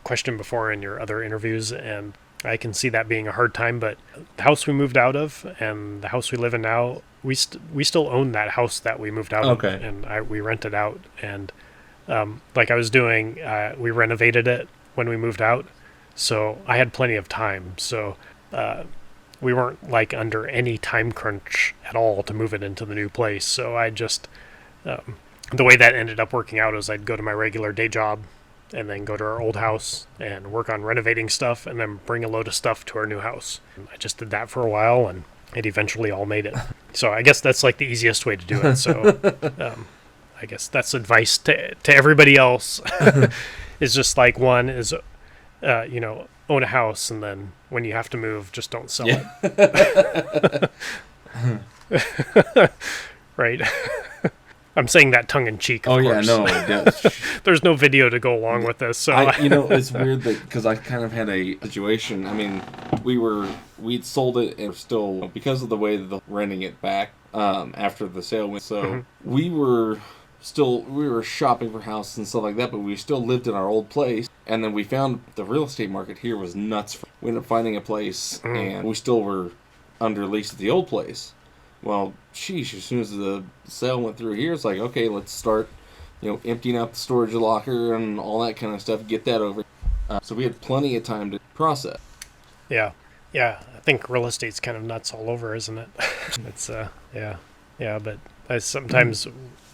question before in your other interviews, and I can see that being a hard time. But the house we moved out of and the house we live in now, we still own that house that we moved out of, and we rented out. And like I was doing, we renovated it when we moved out, so I had plenty of time. So we weren't like under any time crunch at all to move it into the new place. So I just, the way that ended up working out is I'd go to my regular day job and then go to our old house and work on renovating stuff, and then bring a load of stuff to our new house. I just did that for a while, and it eventually all made it. So I guess that's like the easiest way to do it. So I guess that's advice to everybody else. Is just like, one is, own a house, and then when you have to move, just don't sell it. Right. I'm saying that tongue in cheek. Of course. No. There's no video to go along with this. So it's weird that, because I kind of had a situation. I mean, we'd sold it, and still, because of the way that renting it back after the sale went. So we were shopping for houses and stuff like that, but we still lived in our old place. And then we found the real estate market here was nuts. We ended up finding a place, and we still were under lease at the old place. Well, sheesh, as soon as the sale went through here, it's like, okay, let's start, emptying out the storage locker and all that kind of stuff, get that over. So we had plenty of time to process. Yeah. I think real estate's kind of nuts all over, isn't it? It's, yeah, but sometimes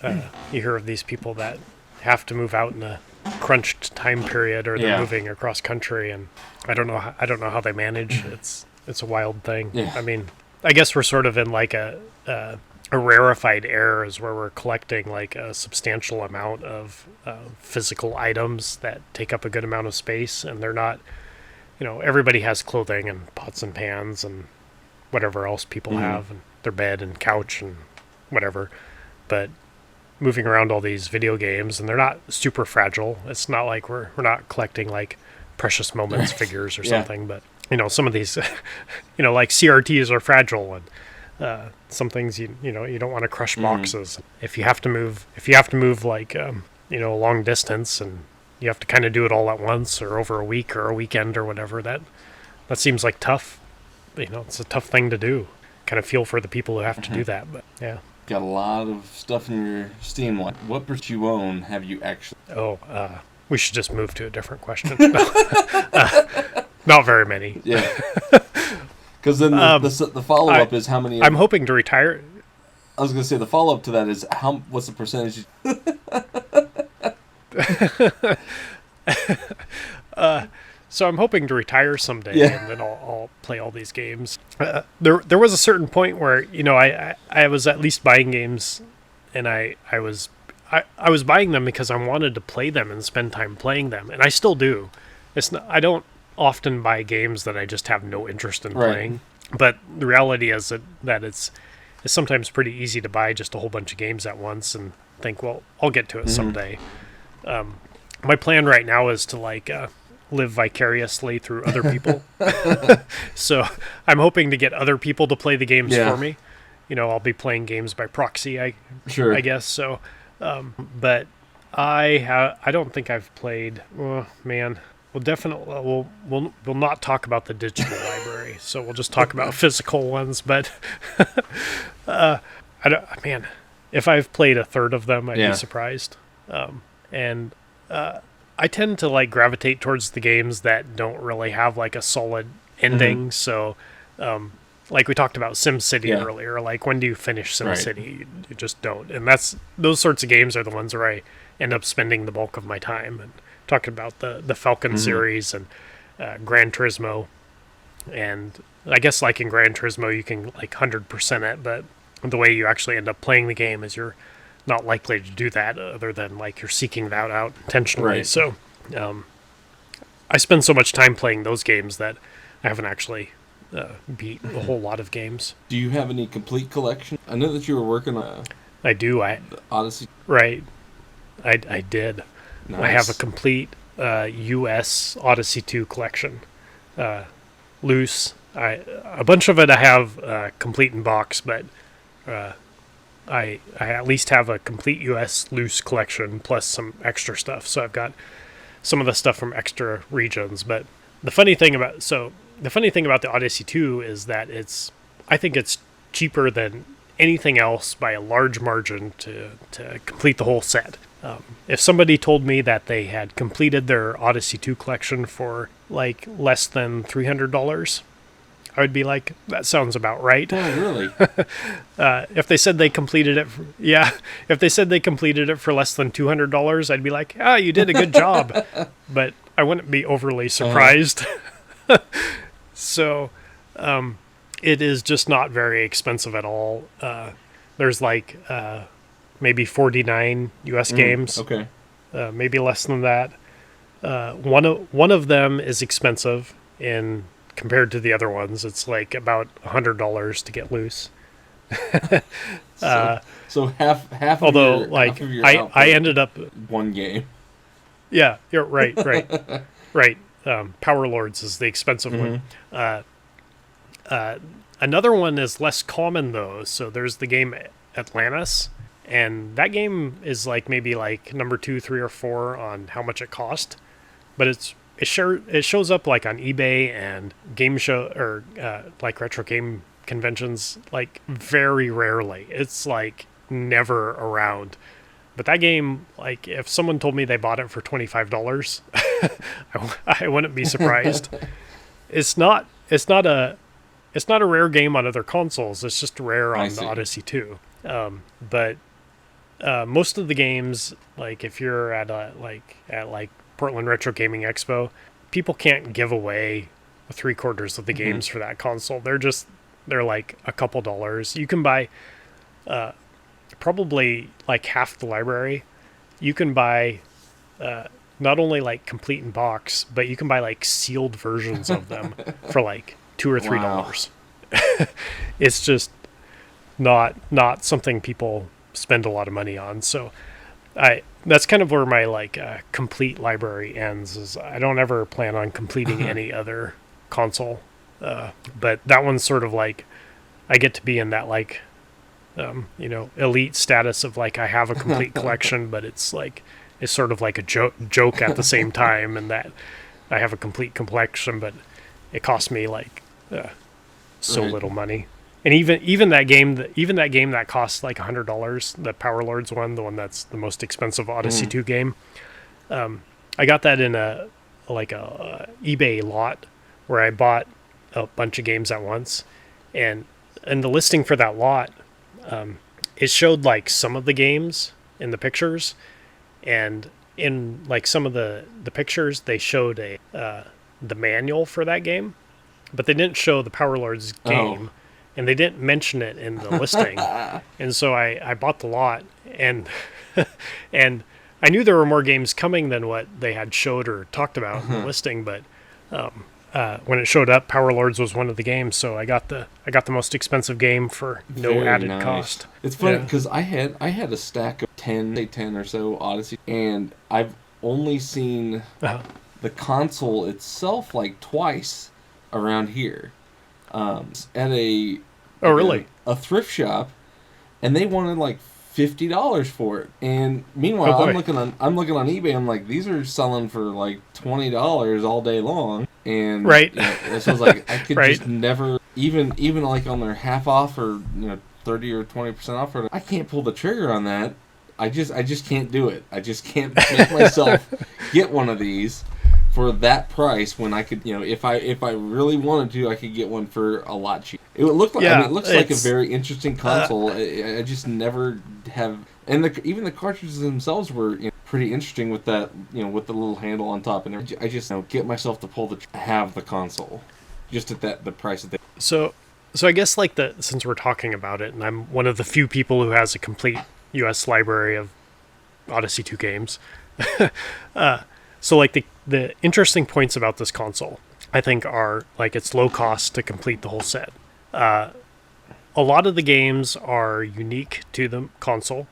you hear of these people that have to move out in a crunched time period, or they're moving across country, and I don't know how they manage. It's a wild thing. Yeah. I mean, I guess we're sort of in like a rarefied era, is where we're collecting like a substantial amount of physical items that take up a good amount of space, and they're not, everybody has clothing and pots and pans and whatever else people have, and their bed and couch and whatever, but moving around all these video games, and they're not super fragile. It's not like we're not collecting like Precious Moments figures or something, but some of these, like CRTs are fragile, and some things you don't want to crush boxes. If you have to move like a long distance, and you have to kind of do it all at once or over a week or a weekend or whatever, that seems like tough. It's a tough thing to do. Kind of feel for the people who have to do that, but yeah. Got a lot of stuff in your Steam. What percent you own have you actually? We should just move to a different question. Not very many. Yeah. Because then the follow-up is how many... I'm hoping to retire. I was going to say, the follow-up to that is what's the percentage... So I'm hoping to retire someday, and then I'll play all these games. There was a certain point where I was at least buying games, and I was buying them because I wanted to play them and spend time playing them, and I still do. I don't often buy games that I just have no interest in playing, but the reality is that it's sometimes pretty easy to buy just a whole bunch of games at once and think, well, I'll get to it someday. My plan right now is to live vicariously through other people. So I'm hoping to get other people to play the games for me. I'll be playing games by proxy, I guess. So, but I don't think I've played. Oh, man, we'll definitely we'll not talk about the digital library. So we'll just talk about physical ones. But I don't. Man, if I've played a third of them, I'd be surprised. And I tend to gravitate towards the games that don't really have a solid ending. So, like we talked about SimCity earlier, when do you finish SimCity? You just don't. And those sorts of games are the ones where I end up spending the bulk of my time. And talking about the Falcon series and Gran Turismo. And I guess in Gran Turismo, you can 100% it, but the way you actually end up playing the game is you're not likely to do that other than you're seeking that out intentionally. So I spend so much time playing those games that I haven't actually beat a whole lot of games. Do you have any complete collection? I know that you were working on I do. The Odyssey. Right. I did. Nice. I have a complete US Odyssey 2 collection. Loose. A bunch of it I have complete in box, but I at least have a complete US loose collection plus some extra stuff. So I've got some of the stuff from extra regions. But the funny thing about the Odyssey 2 is that I think it's cheaper than anything else by a large margin to complete the whole set. If somebody told me that they had completed their Odyssey 2 collection for less than $300, I would be like, that sounds about right. Oh, really? If they said they completed it, if they said they completed it for less than $200, I'd be like, you did a good job. But I wouldn't be overly surprised. So, it is just not very expensive at all. There's maybe 49 US games. Okay. Maybe less than that. One of them is expensive compared to the other ones. It's about $100 to get loose. So half. Although, of your I ended up one game. Yeah, you're right. Right. Power Lords is the expensive one. Another one is less common though. So there's the game Atlantis, and that game is maybe number 2, 3, or 4 on how much it cost, but it shows up on eBay and game show or retro game conventions very rarely. It's never around. But that game, if someone told me they bought it for $25, I wouldn't be surprised. It's not a rare game on other consoles. It's just rare on the Odyssey 2. But most of the games, if you're at Portland Retro Gaming Expo, people can't give away 3/4 of the games for that console. They're a couple dollars. You can buy probably half the library. You can buy not only complete in box, but you can buy sealed versions of them for $2 or $3. It's just not something people spend a lot of money on. So that's kind of where my complete library ends. Is I don't ever plan on completing any other console, but that one's sort of I get to be in that elite status of I have a complete collection, but it's sort of a joke at the same time, and that I have a complete collection, but it costs me so little money. And even that game that costs $100, the Power Lords one, the one that's the most expensive Odyssey 2 game, I got that in a eBay lot where I bought a bunch of games at once, and the listing for that lot, it showed some of the games in the pictures, and in like some of the pictures they showed the manual for that game, but they didn't show the Power Lords Oh. game, and they didn't mention it in the listing. And so I bought the lot, and and I knew there were more games coming than what they had showed or talked about in the listing, but when it showed up, Power Lords was one of the games, so I got the most expensive game for no Very added nice. cost. It's funny Yeah. because I had a stack of 10, say 10 or so Odyssey, and I've only seen Uh, the console itself like twice around here, at oh, really? a thrift shop, and they wanted like $50 for it. And meanwhile, Oh, boy. I'm looking on eBay. I'm like, these are selling for like $20 all day long. And Right. this was like I could Right. just never even like on their half off or 30 or 20% off. I can't pull the trigger on that. I just can't do it. I just can't make myself get one of these for that price when I could, if I really wanted to, I could get one for a lot cheaper. It looked like, I Yeah, mean, it looks like a it's- very interesting console. I just never have, and even the cartridges themselves were pretty interesting with that, with the little handle on top, and I just get myself to have the console, just at the price that they. So I guess like since we're talking about it, and I'm one of the few people who has a complete U.S. library of Odyssey 2 games. So like the interesting points about this console, I think, are like it's low cost to complete the whole set. A lot of the games are unique to the console.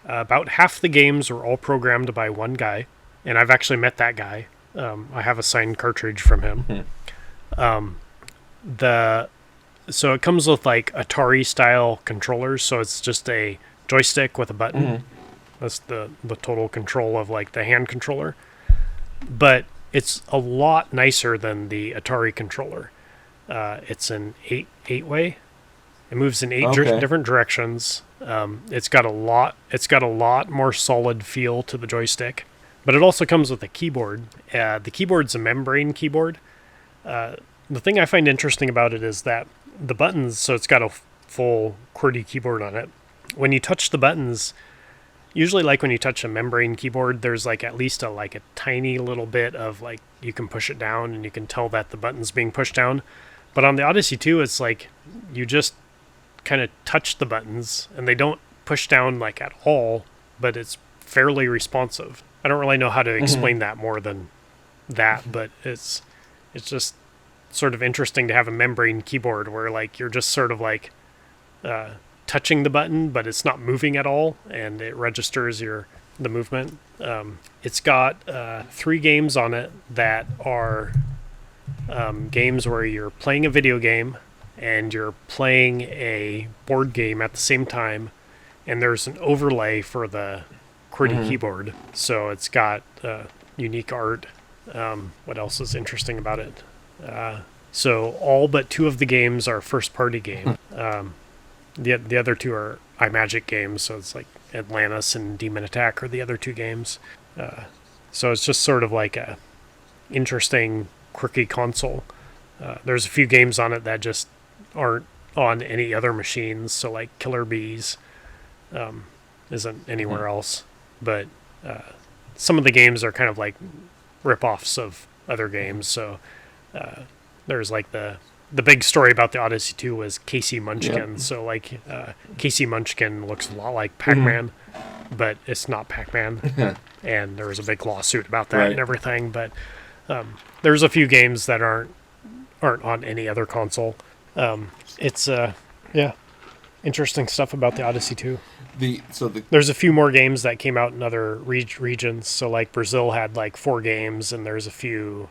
About half the games are all programmed by one guy, and I've actually met that guy. I have a signed cartridge from him. So it comes with like Atari style controllers, so it's just a joystick with a button. That's the total control of like the hand controller. But it's a lot nicer than the Atari controller. It's an eight way. It moves in eight Okay. different directions. It's got a lot more solid feel to the joystick. But it also comes with a keyboard. The keyboard's a membrane keyboard. The thing I find interesting about it is that the buttons, so it's got a full QWERTY keyboard on it. When you touch the buttons, usually like when you touch a membrane keyboard, there's like at least a tiny little bit of like you can push it down and you can tell that the button's being pushed down. But on the Odyssey 2, it's like you just kind of touch the buttons and they don't push down like at all, but it's fairly responsive. I don't really know how to explain that more than that, but it's just sort of interesting to have a membrane keyboard where like you're just sort of like touching the button, but it's not moving at all, and it registers the movement. It's got 3 games on it that are games where you're playing a video game and you're playing a board game at the same time, and there's an overlay for the QWERTY keyboard, so it's got unique art. What else is interesting about it? So all but 2 of the games are first-party game. The other 2 are iMagic games, so it's like Atlantis and Demon Attack are the other 2 games. So it's just sort of like a interesting, quirky console. There's a few games on it that just aren't on any other machines, so like Killer Bees isn't anywhere else. But some of the games are kind of like rip-offs of other games, so there's like the big story about the Odyssey 2 was Casey Munchkin. Yep. So like Casey Munchkin looks a lot like Pac-Man, but it's not Pac-Man. And there was a big lawsuit about that and everything. But there's a few games that aren't on any other console. It's interesting stuff about the Odyssey 2. There's a few more games that came out in other regions. So like Brazil had like 4 games, and there's a few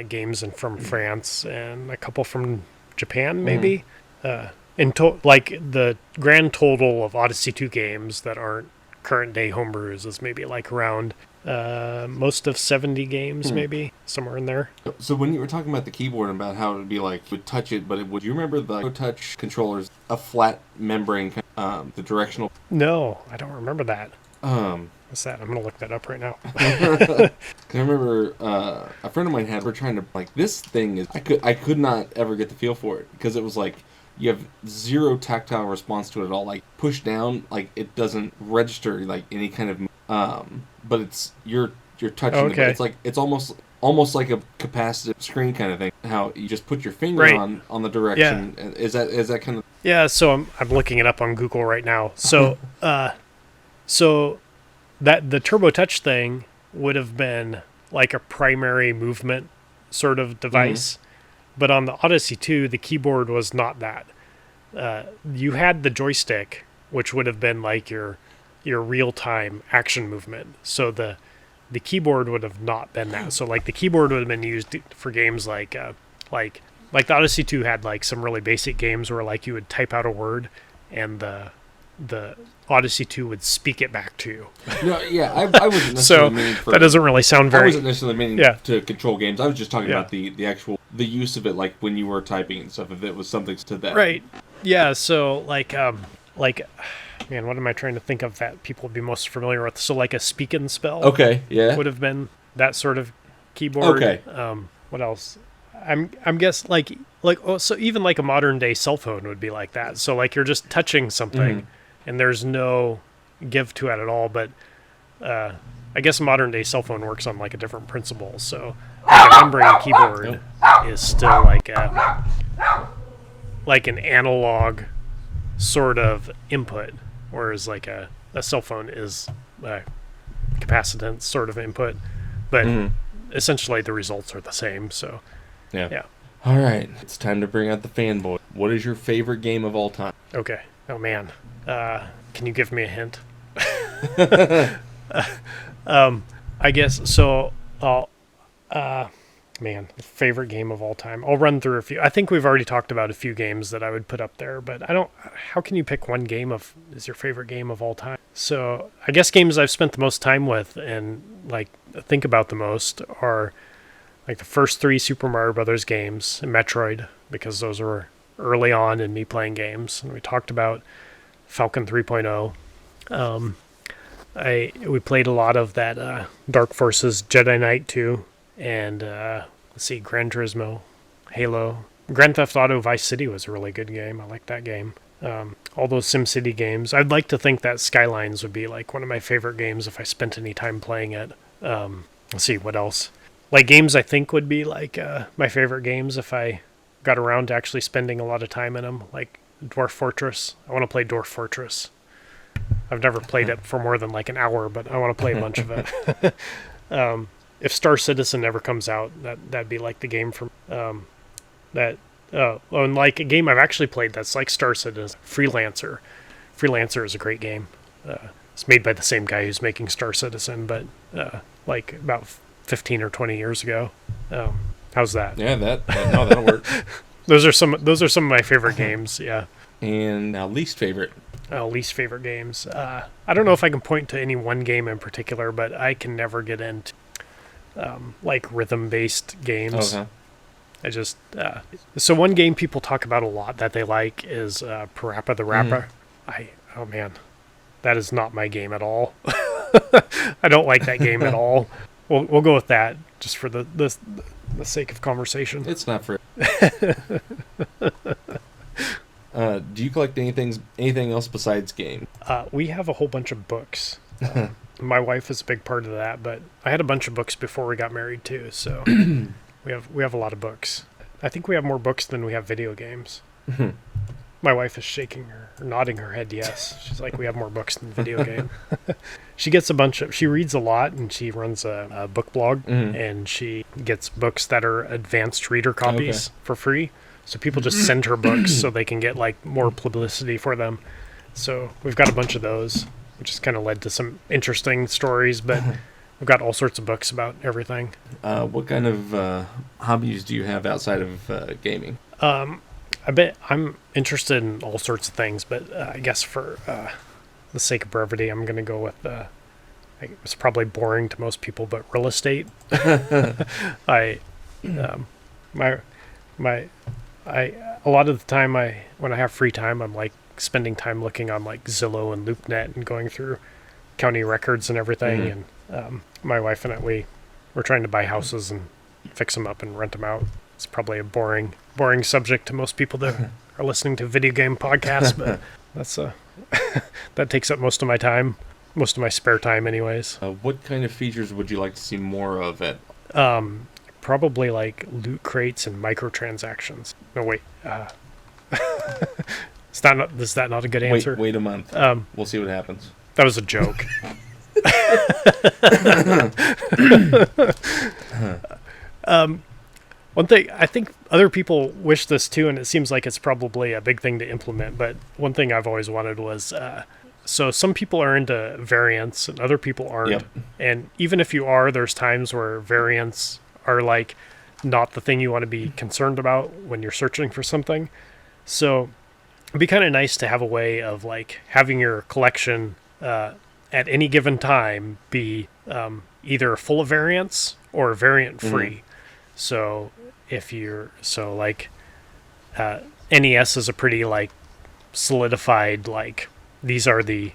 games from France and a couple from Japan, maybe. Like the grand total of Odyssey 2 games that aren't current day homebrews is maybe like around most of 70 games, maybe somewhere in there. So when you were talking about the keyboard and about how it would be like you would touch it, but do you remember the touch controllers, a flat membrane, the directional? No, I don't remember that. What's that? I'm gonna look that up right now. I remember a friend of mine we're trying to like this thing is I could not ever get the feel for it because it was like you have zero tactile response to it at all. Like push down, like it doesn't register like any kind of but you're touching Okay. it's like it's almost like a capacitive screen kind of thing. How you just put your finger Right. on the direction. Yeah. Is that kind of Yeah, so I'm looking it up on Google right now. So so that the Turbo Touch thing would have been like a primary movement sort of device, but on the Odyssey 2, the keyboard was not that. You had the joystick, which would have been like your real time action movement. So the keyboard would have not been that. So like the keyboard would have been used for games like the Odyssey 2 had like some really basic games where like you would type out a word and the Odyssey 2 would speak it back to you. No, yeah, I wasn't necessarily meaning for... That doesn't really sound very... I wasn't necessarily meaning to control games. I was just talking about the actual... The use of it, like, when you were typing and stuff, if it was something to that. Right. Yeah, so, man, what am I trying to think of that people would be most familiar with? So, like, a speak and spell... Okay, yeah. ...would have been that sort of keyboard. Okay. What else? I'm guess, so even, like, a modern-day cell phone would be like that. So, like, you're just touching something... and there's no give to it at all, but I guess a modern-day cell phone works on, like, a different principle, so like a membrane keyboard is still like an analog sort of input, whereas, like, a cell phone is a capacitance sort of input, but essentially the results are the same, so yeah. All right, it's time to bring out the fanboy. What is your favorite game of all time? Okay. Oh, man. Can you give me a hint? I guess so. Favorite game of all time. I'll run through a few. I think we've already talked about a few games that I would put up there, but how can you pick one game is your favorite game of all time? So I guess games I've spent the most time with and like think about the most are like the first 3 Super Mario Brothers games and Metroid, because those were early on in me playing games. And we talked about Falcon 3.0. We played a lot of that Dark Forces Jedi Knight 2, and Gran Turismo, Halo, Grand Theft Auto Vice City was a really good game. I like that game. All those SimCity games. I'd like to think that Skylines would be like one of my favorite games if I spent any time playing it. Let's see what else. Like games I think would be like my favorite games if I got around to actually spending a lot of time in them, like Dwarf Fortress. I want to play Dwarf Fortress. I've never played it for more than like an hour, but I want to play a bunch of it. If Star Citizen ever comes out, that'd be like the game for and like a game I've actually played that's like Star Citizen, Freelancer. Freelancer is a great game. It's made by the same guy who's making Star Citizen, but like about 15 or 20 years ago. How's that? Yeah, that'll work. Those are some of my favorite games. Yeah. And now least favorite. Least favorite games. I don't know if I can point to any one game in particular, but I can never get into like rhythm-based games. Okay. I just so one game people talk about a lot that they like is Parappa the Rapper. Oh man, that is not my game at all. I don't like that game at all. We'll go with that just for the sake of conversation. It's not for. Do you collect anything else besides games? We have a whole bunch of books. My wife is a big part of that, but I had a bunch of books before we got married too. So we have a lot of books. I think we have more books than we have video games. My wife is nodding her head yes. She's like, we have more books than video game. She reads a lot, and she runs a book blog, and she gets books that are advanced reader copies for free. So people just send her books so they can get like more publicity for them. So we've got a bunch of those, which has kind of led to some interesting stories, but we've got all sorts of books about everything. What kind of hobbies do you have outside of gaming? I bet I'm interested in all sorts of things, but I guess for the sake of brevity, I'm going to go with it's probably boring to most people, but real estate. A lot of the time when I have free time, I'm like spending time looking on like Zillow and LoopNet and going through county records and everything. And my wife and we're trying to buy houses and fix them up and rent them out. It's probably a boring subject to most people that are listening to video game podcasts, but that's that takes up most of my time. most of my spare time anyways. What kind of features would you like to see more of at? Probably like loot crates and microtransactions. No, wait. Is that not a good answer? Wait a month. We'll see what happens. That was a joke. One thing, I think other people wish this too, and it seems like it's probably a big thing to implement, but one thing I've always wanted was, so some people are into variants and other people aren't. Yep. And even if you are, there's times where variants are like not the thing you want to be concerned about when you're searching for something. So it'd be kind of nice to have a way of like having your collection at any given time be either full of variants or variant free. So if you're NES is a pretty like solidified, like these are the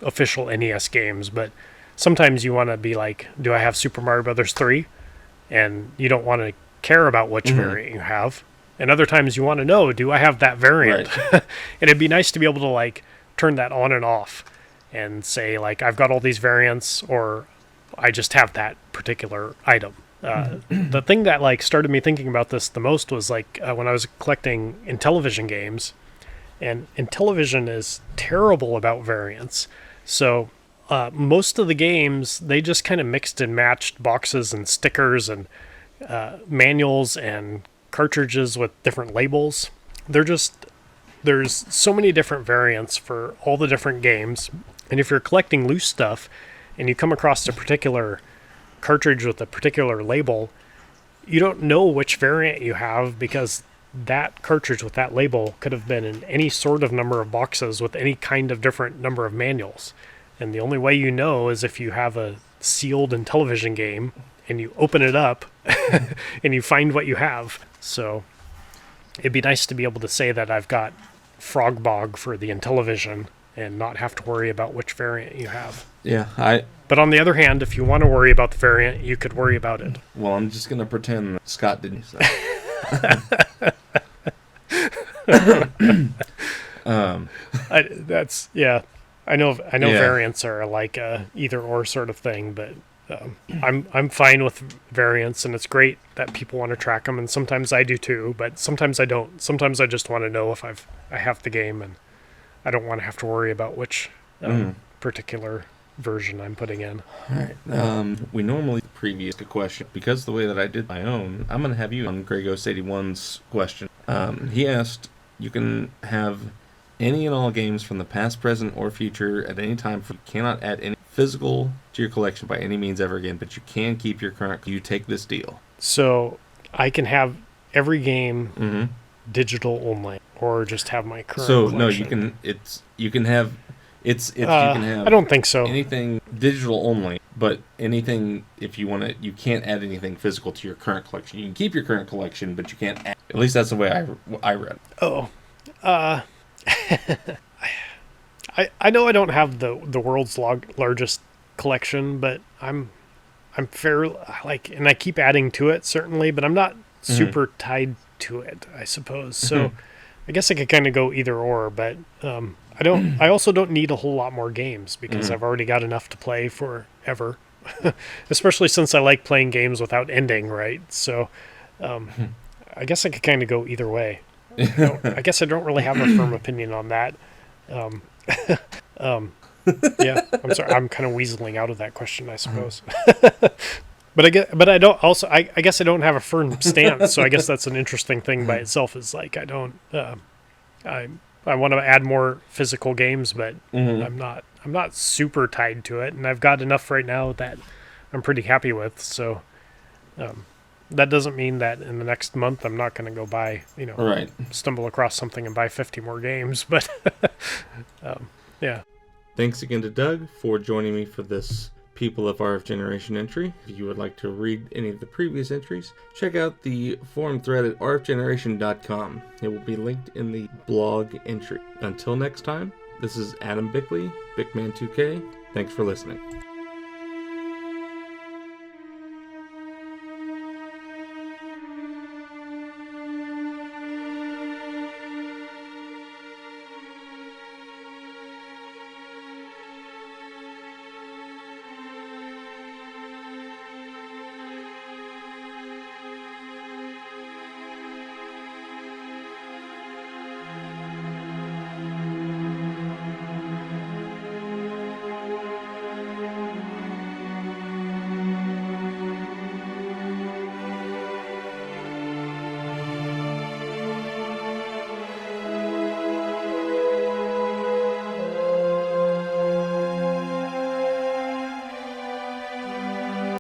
official NES games, but sometimes you want to be like, do I have Super Mario Brothers 3? And you don't want to care about which variant you have. And other times you want to know, do I have that variant? Right. And it'd be nice to be able to like turn that on and off and say like, I've got all these variants, or I just have that particular item. The thing that like started me thinking about this the most was like when I was collecting Intellivision games, and Intellivision is terrible about variants. So most of the games, they just kind of mixed and matched boxes and stickers and manuals and cartridges with different labels. There's so many different variants for all the different games. And if you're collecting loose stuff and you come across a particular cartridge with a particular label, you don't know which variant you have because that cartridge with that label could have been in any sort of number of boxes with any kind of different number of manuals. And the only way you know is if you have a sealed Intellivision game and you open it up and you find what you have. So it'd be nice to be able to say that I've got Frog Bog for the Intellivision and not have to worry about which variant you have. Yeah, But on the other hand, if you want to worry about the variant, you could worry about it. Well, I'm just going to pretend that Scott didn't say. I know variants are like a either or sort of thing, but I'm fine with variants, and it's great that people want to track them, and sometimes I do too, but sometimes I don't. Sometimes I just want to know if I have the game, and I don't want to have to worry about which particular version I'm putting in. All right. We normally preview a question. Because the way that I did my own, I'm going to have you on Gregos81's question. He asked, you can have any and all games from the past, present, or future at any time. You cannot add any physical to your collection by any means ever again, but you can keep your current. You take this deal. So I can have every game digital only, or just have my current collection. No, you can have I don't think so. Anything digital only, but anything, if you want to, you can't add anything physical to your current collection. You can keep your current collection, but you can't add. At least that's the way I read it. Oh. I know I don't have the world's largest collection, but I'm fairly and I keep adding to it certainly, but I'm not super tied to it, I suppose. So I guess I could kind of go either or, but I also don't need a whole lot more games because I've already got enough to play forever. Especially since I like playing games without ending, right? So I guess I could kind of go either way. I guess I don't really have a firm opinion on that. Yeah, I'm sorry. I'm kind of weaseling out of that question, I suppose. But I guess I don't have a firm stance. So I guess that's an interesting thing by itself. Is like I want to add more physical games, but I'm not super tied to it, and I've got enough right now that I'm pretty happy with. So that doesn't mean that in the next month I'm not going to go buy, stumble across something and buy 50 more games. But yeah. Thanks again to Doug for joining me for this People of RF Generation entry. If you would like to read any of the previous entries, check out the forum thread at rfgeneration.com. It will be linked in the blog entry. Until next time, this is Adam Bickley, Bickman2K. Thanks for listening.